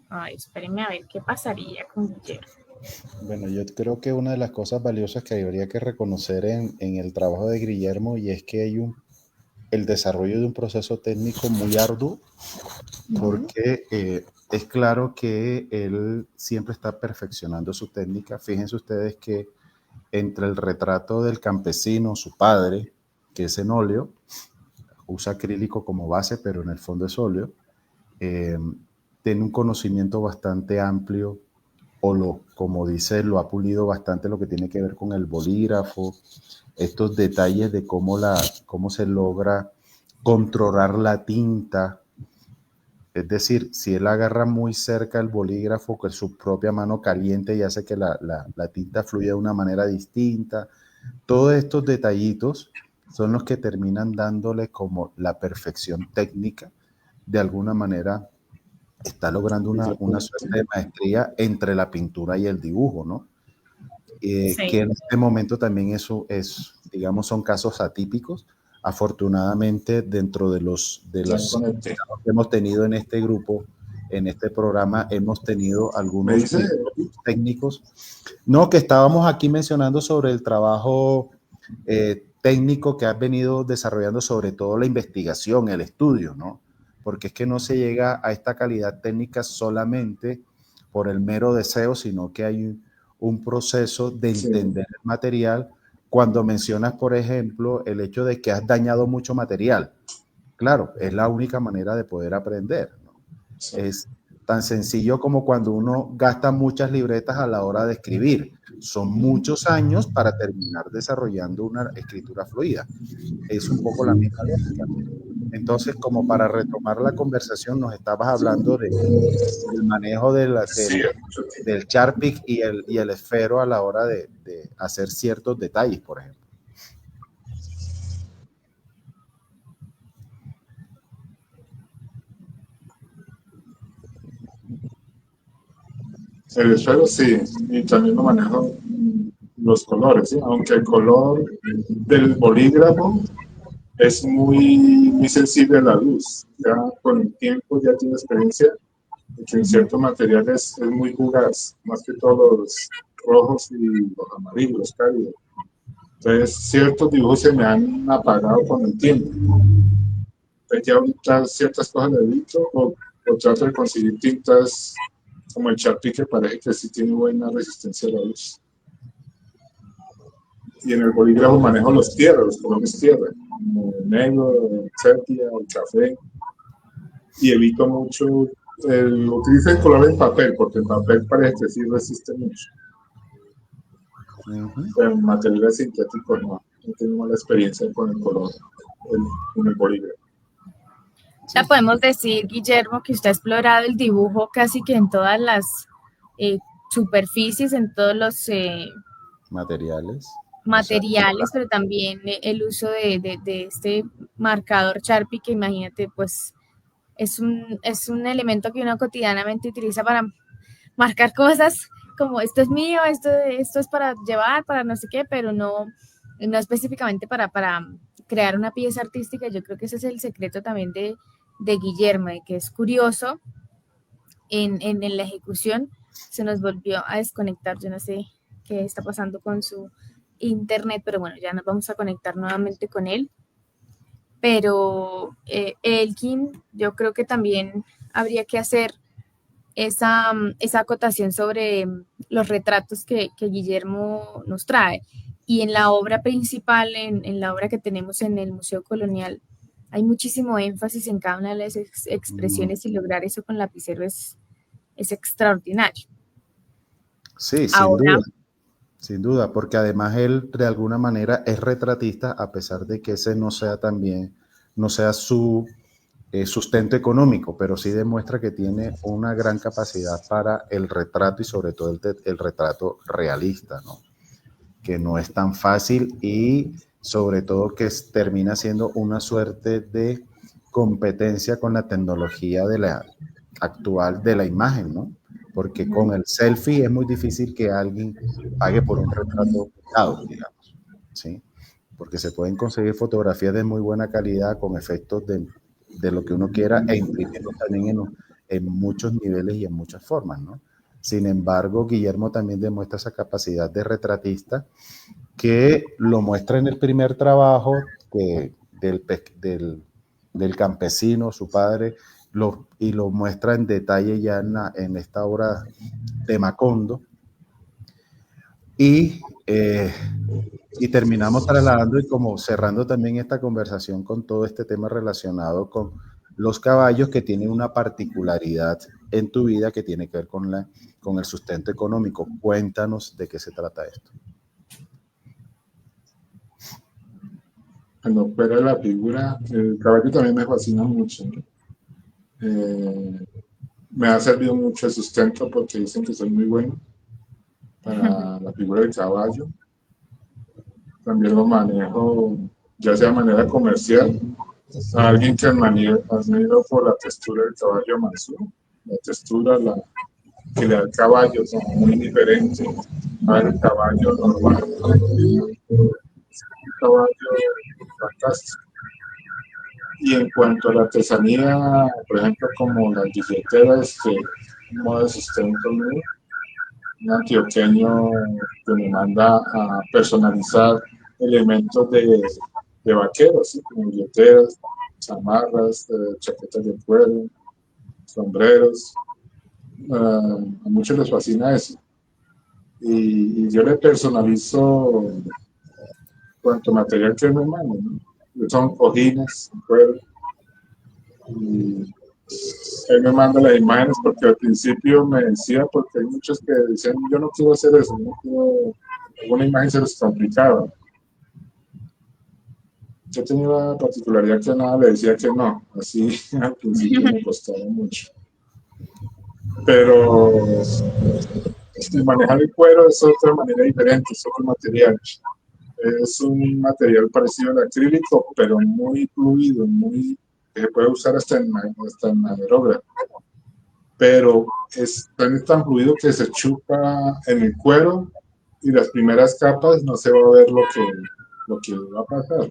Ay, espérenme a ver qué pasaría con Guillermo. Bueno, yo creo que una de las cosas valiosas que habría que reconocer en el trabajo de Guillermo y es que hay el desarrollo de un proceso técnico muy arduo porque es claro que él siempre está perfeccionando su técnica. Fíjense ustedes que entre el retrato del campesino, su padre, que es en óleo, usa acrílico como base, pero en el fondo es óleo, tiene un conocimiento bastante amplio como dice, lo ha pulido bastante lo que tiene que ver con el bolígrafo, estos detalles de cómo se logra controlar la tinta. Es decir, si él agarra muy cerca el bolígrafo con su propia mano caliente y hace que la tinta fluya de una manera distinta, todos estos detallitos son los que terminan dándole como la perfección técnica. De alguna manera está logrando una suerte de maestría entre la pintura y el dibujo, ¿no? Que Sí, en este momento también eso es, digamos, son casos atípicos. Afortunadamente, dentro de ya me los conecté. que hemos tenido en este grupo, en este programa, hemos tenido Me algunos dice, técnicos. No, que estábamos aquí mencionando sobre el trabajo técnico que has venido desarrollando, sobre todo la investigación, el estudio, ¿no? Porque es que no se llega a esta calidad técnica solamente por el mero deseo, sino que hay un proceso de sí, entender el material. Cuando mencionas, por ejemplo, el hecho de que has dañado mucho material, claro, es la única manera de poder aprender, ¿no? sí. Es tan sencillo como cuando uno gasta muchas libretas a la hora de escribir. Son muchos años para terminar desarrollando una escritura fluida. Es un poco la misma lógica. Entonces, como para retomar la conversación, nos estabas hablando del manejo Sí, mucho tiempo. del Sharpic y el esfero a la hora de hacer ciertos detalles, por ejemplo. El esfero sí, y también lo manejo los colores, ¿sí? Aunque el color del bolígrafo es muy sensible a la luz. Ya con el tiempo ya tiene experiencia de que en ciertos materiales es muy fugaz, más que todos los rojos y los amarillos cálidos. Entonces, ciertos dibujos se me han apagado con el tiempo. Entonces, ya ahorita ciertas cosas le evito o trato de conseguir tintas como el Sharpie que parece que sí tiene buena resistencia a la luz. Y en el bolígrafo manejo los tierras, los colores tierra, como el negro, el sepia, el café, y evito mucho, utilizo el color en papel, porque el papel parece que sí resiste mucho, pero en materiales sintéticos no tengo mala experiencia con el color, con el bolígrafo. ya podemos decir, Guillermo, que usted ha explorado el dibujo casi que en todas las eh, superficies, en todos los Materiales. materiales, pero también el uso de este marcador Sharpie, que imagínate, pues es un elemento que uno cotidianamente utiliza para marcar cosas como esto es mío, esto es para llevar, para no sé qué, pero no específicamente para crear una pieza artística. Yo creo que ese es el secreto también de Guillermo, de que es curioso en la ejecución. Se nos volvió a desconectar, yo no sé qué está pasando con su internet, pero bueno, ya nos vamos a conectar nuevamente con él. Pero Elkin, yo creo que también habría que hacer esa acotación sobre los retratos que Guillermo nos trae. Y en la obra principal, en la obra que tenemos en el Museo Colonial, hay muchísimo énfasis en cada una de las expresiones y lograr eso con lapicero es extraordinario. Sí, ahora. sin duda, porque además él de alguna manera es retratista, a pesar de que ese no sea también, no sea su sustento económico, pero sí demuestra que tiene una gran capacidad para el retrato y sobre todo el retrato realista, ¿no? Que no es tan fácil y sobre todo que termina siendo una suerte de competencia con la tecnología de la actual de la imagen, ¿no? Porque con el selfie es muy difícil que alguien pague por un retrato dado, digamos, ¿sí? Porque se pueden conseguir fotografías de muy buena calidad con efectos de lo que uno quiera e imprimirlos también en muchos niveles y en muchas formas, ¿no? Sin embargo, Guillermo también demuestra esa capacidad de retratista que lo muestra en el primer trabajo del campesino, su padre, y lo muestra en detalle ya en esta obra de Macondo. Y terminamos trasladando y como cerrando también esta conversación con todo este tema relacionado con los caballos que tienen una particularidad en tu vida que tiene que ver con el sustento económico. Cuéntanos de qué se trata esto. Cuando opera la figura, el caballo también me fascina mucho, ¿no? Me ha servido mucho el sustento porque dicen que soy muy bueno para la figura del caballo. También lo manejo ya sea de manera comercial. A alguien que admiro por la textura del caballo mansú, la textura que le da el caballo, son muy diferentes al caballo normal. Un caballo fantástico. Y en cuanto a la artesanía, por ejemplo, como las billeteras, un modo de sustento mío, un antioqueño que me manda a personalizar elementos de vaqueros, ¿sí? Como billeteras, chamarras, chaquetas de cuero, sombreros. A muchos les fascina eso. Y yo le personalizo cuanto material que me manda, ¿no? Son cojines, cuero. Y él me manda las imágenes porque al principio me decía, porque hay muchos que decían, yo no quiero hacer eso, no quiero, alguna imagen se les complicaba. Yo tenía una particularidad que nada le decía que no, así al principio me costaba mucho. Pero manejar el cuero es otra manera diferente, es otro material. Es un material parecido al acrílico, pero muy fluido, que se puede usar hasta en aerógrafo. Pero es tan fluido que se chupa en el cuero y las primeras capas no se va a ver lo que va a pasar.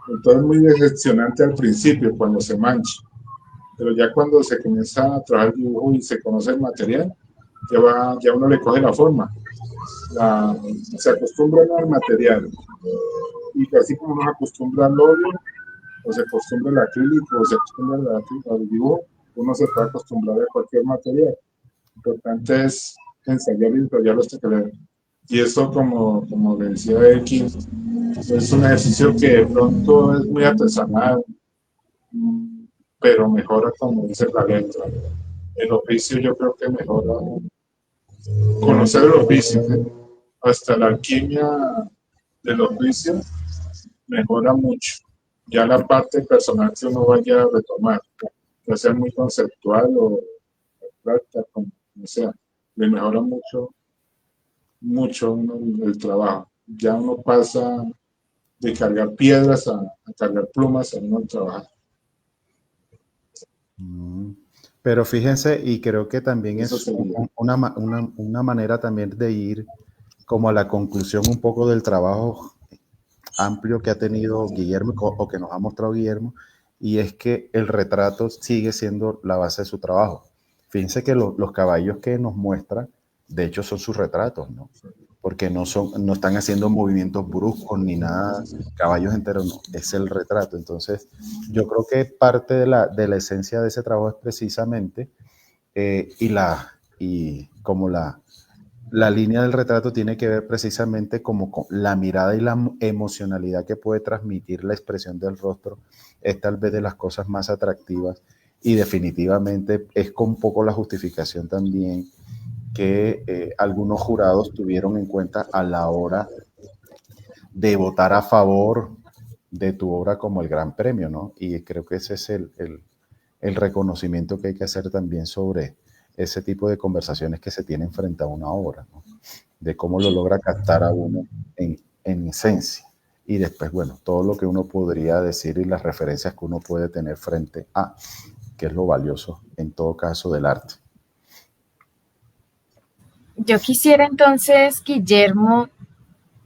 Entonces es muy decepcionante al principio cuando se mancha, pero ya cuando se comienza a trabajar el dibujo y se conoce el material, ya uno le coge la forma, se acostumbra al material y así como uno se acostumbra al óleo o se acostumbra al acrílico o se acostumbra al dibujo, uno se puede acostumbrar a cualquier material. Lo importante es ensayar y ensayarlo hasta que le... Y eso, como le decía X, es un ejercicio que de pronto es muy artesanal, pero mejora, como dice la letra. El oficio yo creo que mejora, conocer el oficio, ¿eh? Hasta la alquimia del oficio mejora mucho. Ya la parte personal que uno vaya a retomar, que sea muy conceptual o abstracta, como sea, le mejora mucho el trabajo. Ya uno pasa de cargar piedras a cargar plumas a uno trabajar. Pero fíjense, y creo que también Eso es sería. una manera también de ir como a la conclusión un poco del trabajo amplio que ha tenido Guillermo o que nos ha mostrado Guillermo, y es que el retrato sigue siendo la base de su trabajo. Fíjense que los caballos que nos muestra, de hecho, son sus retratos, ¿no? Porque no están haciendo movimientos bruscos ni nada, caballos enteros, no, es el retrato. Entonces, yo creo que parte de la esencia de ese trabajo es precisamente, y como la línea del retrato tiene que ver precisamente como con la mirada y la emocionalidad que puede transmitir la expresión del rostro, es tal vez de las cosas más atractivas y definitivamente es con poco la justificación también que algunos jurados tuvieron en cuenta a la hora de votar a favor de tu obra como el gran premio, ¿no? Y creo que ese es el reconocimiento que hay que hacer también sobre ese tipo de conversaciones que se tienen frente a una obra, ¿no? De cómo lo logra captar a uno en esencia. Y después, bueno, todo lo que uno podría decir y las referencias que uno puede tener frente a, que es lo valioso en todo caso del arte. Yo quisiera entonces, Guillermo,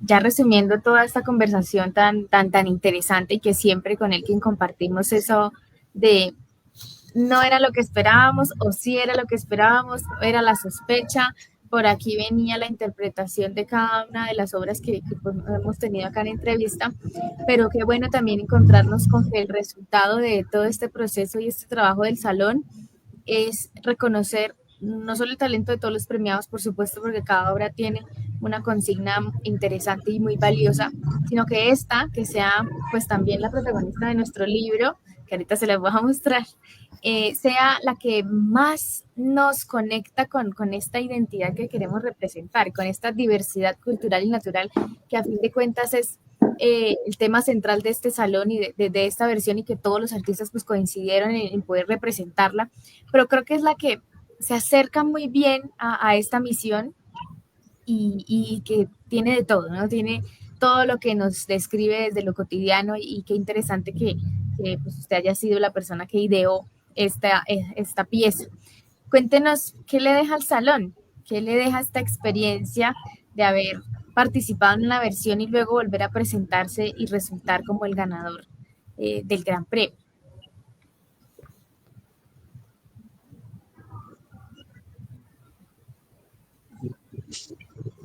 ya resumiendo toda esta conversación tan interesante y que siempre con el que compartimos eso de no era lo que esperábamos o sí era lo que esperábamos, era la sospecha. Por aquí venía la interpretación de cada una de las obras que pues, hemos tenido acá en entrevista, pero qué bueno también encontrarnos con que el resultado de todo este proceso y este trabajo del salón es reconocer no solo el talento de todos los premiados, por supuesto, porque cada obra tiene una consigna interesante y muy valiosa, sino que esta, que sea pues también la protagonista de nuestro libro, que ahorita se la voy a mostrar, sea la que más nos conecta con esta identidad que queremos representar, con esta diversidad cultural y natural, que a fin de cuentas es el tema central de este salón y de esta versión, y que todos los artistas pues coincidieron en poder representarla, pero creo que es la que se acerca muy bien a esta misión y que tiene de todo, ¿no? Tiene todo lo que nos describe desde lo cotidiano, y qué interesante que pues usted haya sido la persona que ideó esta pieza. Cuéntenos, ¿qué le deja al salón? ¿Qué le deja esta experiencia de haber participado en la versión y luego volver a presentarse y resultar como el ganador del Gran Premio?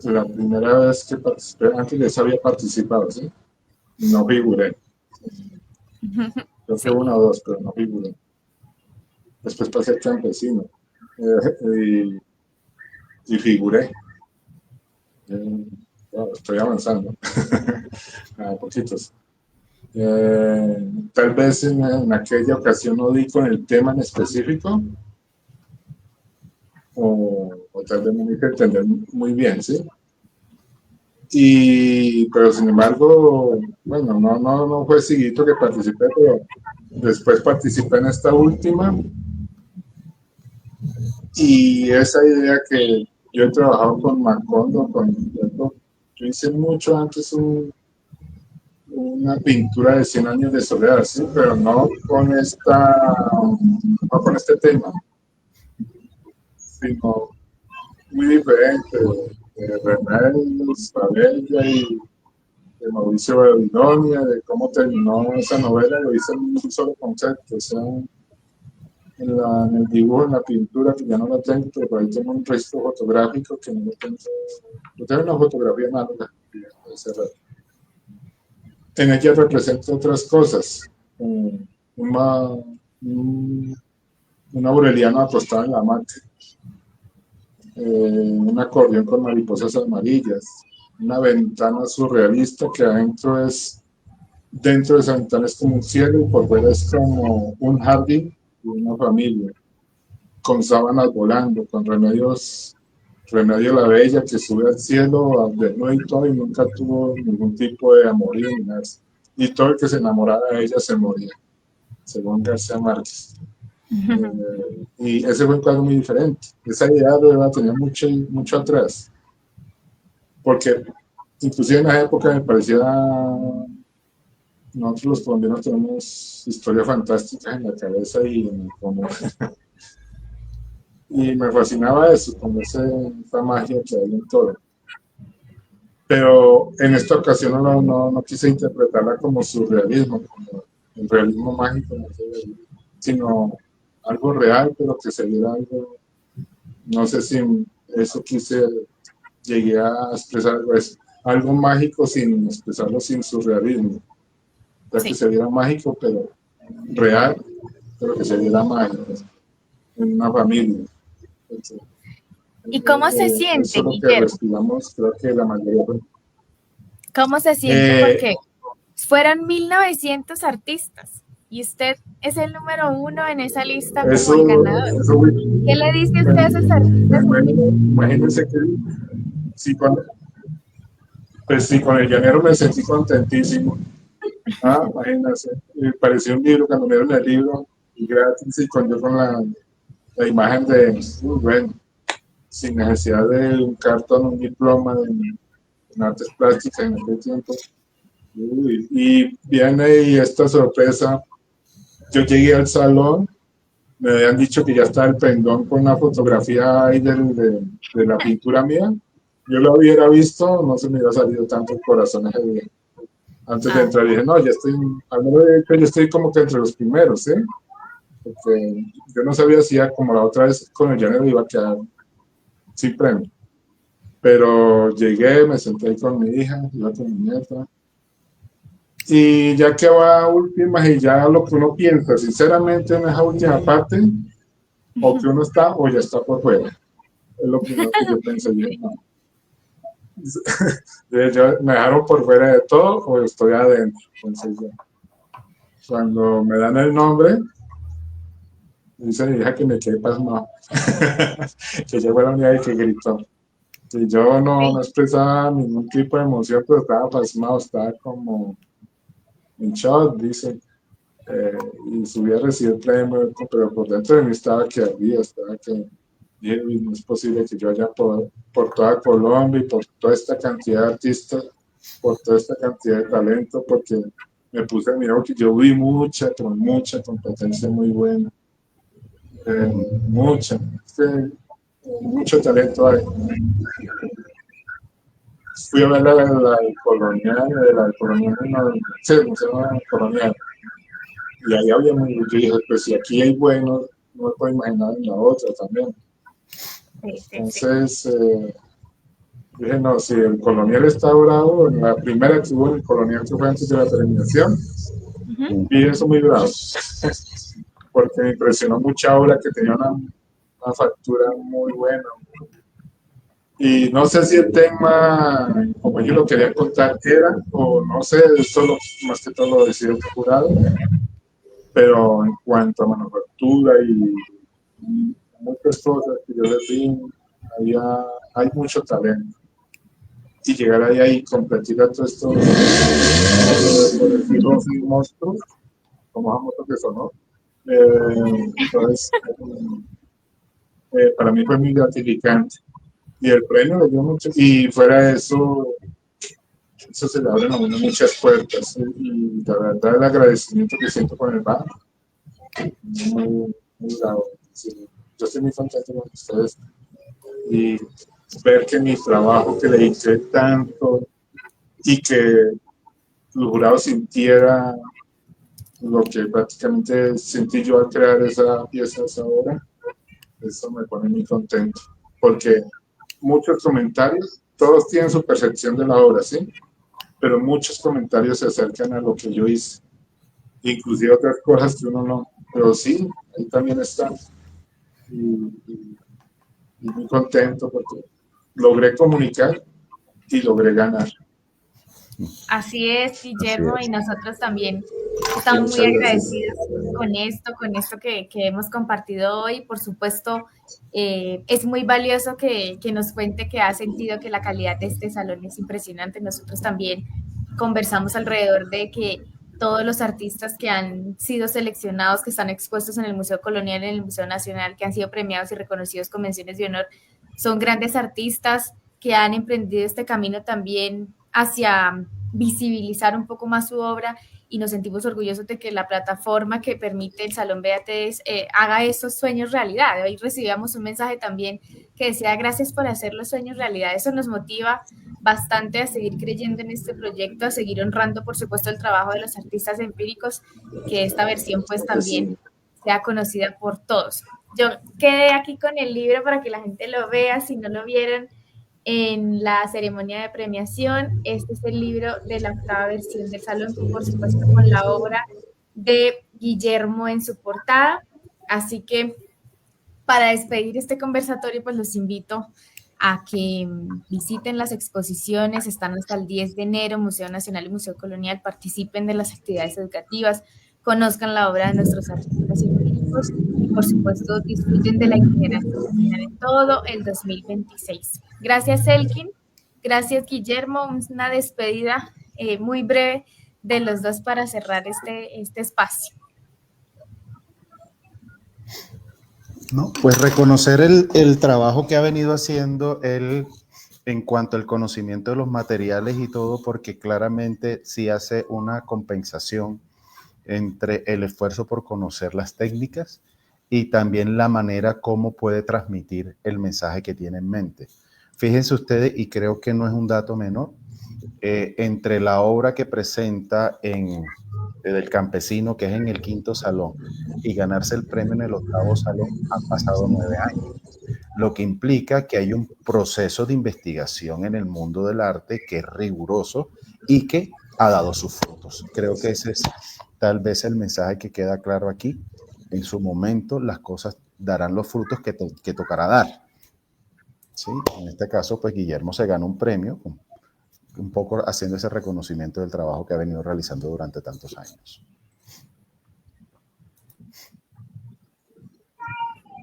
La primera vez que participé, antes de eso había participado, ¿sí? No figuré. Creo que Sí. una o dos, pero no figuré. Después pasé al campesino y figuré. Bueno, estoy avanzando a poquitos. Tal vez en aquella ocasión no di con el tema en específico, o tal vez no me hice entender muy bien, ¿sí? Pero sin embargo, bueno, no fue seguido que participé, pero después participé en esta última, y esa idea que yo he trabajado con Macondo, yo hice mucho antes una pintura de 100 años de soledad, ¿sí? Pero no con este tema, sino muy diferente, de Remedios, Favela y de Mauricio Babilonia, de cómo terminó esa novela. Lo hice en un solo concepto, o sea, en el dibujo, en la pintura, que ya no lo tengo, pero por ahí tengo un registro fotográfico que no lo tengo. Yo tengo una fotografía análoga de ese rato. En ella representa otras cosas, un aureliano acostado en la hamaca, un acordeón con mariposas amarillas, una ventana surrealista que dentro de esa ventana es como un cielo y por fuera es como un jardín y una familia, con sábanas volando, con Remedio la Bella, que sube al cielo al desnudo y todo, y nunca tuvo ningún tipo de amorío ni nada. Y todo el que se enamoraba de ella se moría, según García Márquez. Y ese fue un cuadro muy diferente. Esa idea lo tenía mucho atrás, porque inclusive en esa época me parecía, nosotros los colombianos tenemos historias fantásticas en la cabeza y me fascinaba eso, como esa magia que hay en todo. Pero en esta ocasión no quise interpretarla como surrealismo, como el realismo mágico, sino algo real, pero que se viera algo. No sé si eso llegué a expresar algo, es algo mágico sin expresarlo, sin surrealismo. O sea, sí, que se viera mágico, pero real, pero que se viera mágico en una familia. Entonces, ¿y cómo se siente, eso es lo Guillermo? que respiramos, creo que la mayoría. ¿Cómo se siente? Porque fueron 1900 artistas. y usted es el número 1 en esa lista como el ganador. Eso, ¿Qué le dice usted a esos artistas? imagínense que sí, pues sí, con el llanero me sentí contentísimo. Imagínense, pareció un libro cuando me dieron el libro y gratis y con la imagen de, bueno, sin necesidad de un cartón, un diploma en artes plásticas en aquel tiempo. Y viene y esta sorpresa, yo llegué al salón, me habían dicho que ya estaba el pendón con una fotografía ahí de la pintura mía. Yo lo hubiera visto, no se me hubiera salido tanto el corazón ese día. Antes de entrar dije, no, ya estoy, al menos de hecho, yo estoy como que entre los primeros, ¿eh? Porque yo no sabía si ya como la otra vez con el llanero iba a quedar sin premio. Pero llegué, me senté ahí con mi hija, iba con mi nieta. Y ya que va a últimas y ya lo que uno piensa, sinceramente, en esa última parte, o que uno está o ya está por fuera. Es lo primero que yo pensé. Yo, no. Me dejaron por fuera de todo o estoy adentro. Entonces, cuando me dan el nombre, dice mi hija que me quedé pasmado. Que yo fue la única que gritó. Y yo no expresaba ningún tipo de emoción, pero estaba pasmado, estaba como en shock, dice. Y subí a recibir el premio, pero por dentro de mí estaba que ardía, estaba que dije, no es posible que yo haya por toda Colombia y por toda esta cantidad de artistas, por toda esta cantidad de talento, porque me puse a mirar que yo vi mucha competencia muy buena, mucha, mucho talento hay. Fui a ver la colonial, no, sí, colonial, y ahí había muy, yo dije, pues si aquí hay buenos, no me puedo imaginar en la otra también. Entonces, dije, no, si el colonial está bravo, en la primera que hubo en el colonial que fue antes de la terminación, vi eso muy bravo, porque me impresionó mucha obra que tenía una factura muy buena. Y no sé si el tema, como yo lo quería contar, era, o no sé, solo más que todo lo decidió el jurado, pero en cuanto a manufactura y muchas cosas que yo le vi, hay mucho talento. Y llegar ahí y competir a todos estos, por decirlo así, monstruos, como famosos que son, ¿no? Entonces, para mí fue muy gratificante. Y el premio le dio mucho, y fuera de eso, eso se le abren a uno muchas puertas. Y la verdad, el agradecimiento que siento con el banco, muy bravo. Sí, yo estoy muy contento con ustedes. Y ver que mi trabajo que le dediqué tanto y que el jurado sintiera lo que prácticamente sentí yo al crear esa pieza, esa obra, eso me pone muy contento, porque muchos comentarios, todos tienen su percepción de la obra, ¿sí? Pero muchos comentarios se acercan a lo que yo hice, inclusive otras cosas que uno no, pero sí, ahí también está, y muy contento porque logré comunicar y logré ganar. Así es, Guillermo, Así y es. nosotros también estamos muy Muchas gracias. agradecidos con esto que hemos compartido hoy. Por supuesto, es muy valioso que nos cuente que ha sentido que la calidad de este salón es impresionante. Nosotros también conversamos alrededor de que todos los artistas que han sido seleccionados, que están expuestos en el Museo Colonial, en el Museo Nacional, que han sido premiados y reconocidos con menciones de honor, son grandes artistas que han emprendido este camino también hacia visibilizar un poco más su obra y nos sentimos orgullosos de que la plataforma que permite el Salón Beates haga esos sueños realidad. Hoy recibíamos un mensaje también que decía gracias por hacer los sueños realidad. Eso nos motiva bastante a seguir creyendo en este proyecto, a seguir honrando por supuesto el trabajo de los artistas empíricos y que esta versión pues también sea conocida por todos. Yo quedé aquí con el libro para que la gente lo vea, si no lo vieron en la ceremonia de premiación. Este es el libro de la octava versión del Salón, por supuesto con la obra de Guillermo en su portada. Así que para despedir este conversatorio, pues los invito a que visiten las exposiciones, están hasta el 10 de enero, Museo Nacional y Museo Colonial, participen de las actividades educativas, conozcan la obra de nuestros artistas empíricos y, por supuesto, disfruten de la itinerancia en todo el 2026. Gracias, Elkin. Gracias, Guillermo. Una despedida muy breve de los dos para cerrar este espacio. No, pues reconocer el trabajo que ha venido haciendo él en cuanto al conocimiento de los materiales y todo, porque claramente sí hace una compensación entre el esfuerzo por conocer las técnicas y también la manera como puede transmitir el mensaje que tiene en mente. Fíjense ustedes, y creo que no es un dato menor, entre la obra que presenta del Campesino, que es en el 5º salón, y ganarse el premio en el 8º salón, han pasado 9 años, lo que implica que hay un proceso de investigación en el mundo del arte que es riguroso y que ha dado sus frutos. Creo que ese es tal vez el mensaje que queda claro aquí. En su momento las cosas darán los frutos que tocará dar. ¿Sí? En este caso, pues Guillermo se gana un premio, un poco haciendo ese reconocimiento del trabajo que ha venido realizando durante tantos años.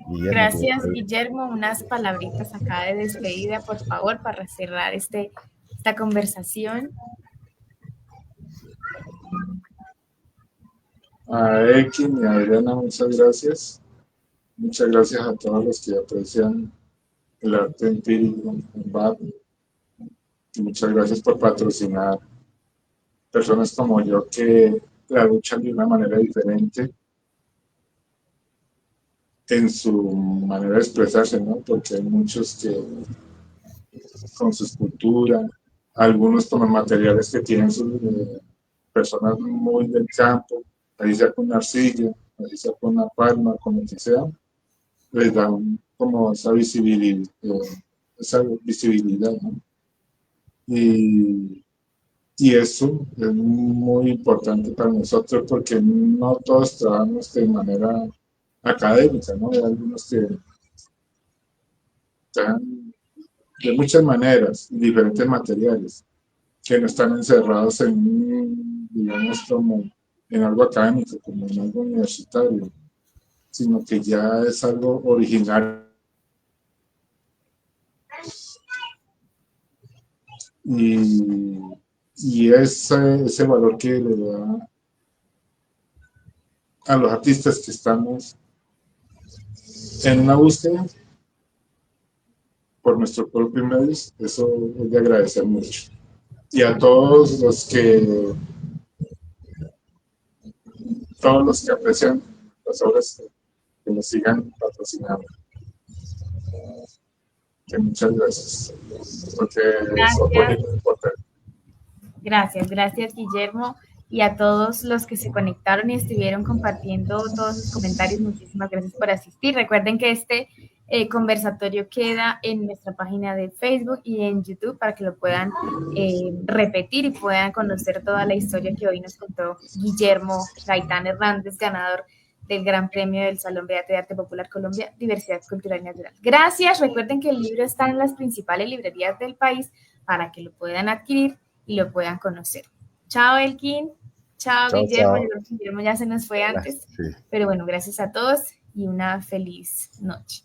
Guillermo, gracias, Guillermo. Unas palabritas acá de despedida, por favor, para cerrar esta conversación. A Elkin y a Adriana, muchas gracias. Muchas gracias a todos los que aprecian el arte empírico en BAP. Y muchas gracias por patrocinar personas como yo que la luchan de una manera diferente en su manera de expresarse, ¿no? Porque hay muchos que con su escultura, algunos con los materiales que tienen sus personas muy del campo, ahí sea con una arcilla, ahí sea con una palma, con lo que sea, les dan como esa visibilidad, ¿no? Y eso es muy importante para nosotros porque no todos trabajamos de manera académica, ¿no? Hay algunos que trabajan de muchas maneras, diferentes materiales, que no están encerrados en, digamos, como en algo académico, como en algo universitario, sino que ya es algo original. Y ese valor que le da a los artistas que estamos en una búsqueda por nuestros propios medios, eso es de agradecer mucho. Y a todos los que aprecian las obras, que nos sigan patrocinando. Que muchas gracias, porque es muy importante. Gracias, Guillermo, y a todos los que se conectaron y estuvieron compartiendo todos sus comentarios. Muchísimas gracias por asistir. Recuerden que este conversatorio queda en nuestra página de Facebook y en YouTube para que lo puedan repetir y puedan conocer toda la historia que hoy nos contó Guillermo Gaitán Hernández, ganador del Gran Premio del Salón Beate de Arte Popular Colombia, Diversidad Cultural y Natural. Gracias. Recuerden que el libro está en las principales librerías del país para que lo puedan adquirir y lo puedan conocer. Chao, Elkin. Chao, Guillermo. Chao. Guillermo ya se nos fue antes. Sí. Pero bueno, gracias a todos y una feliz noche.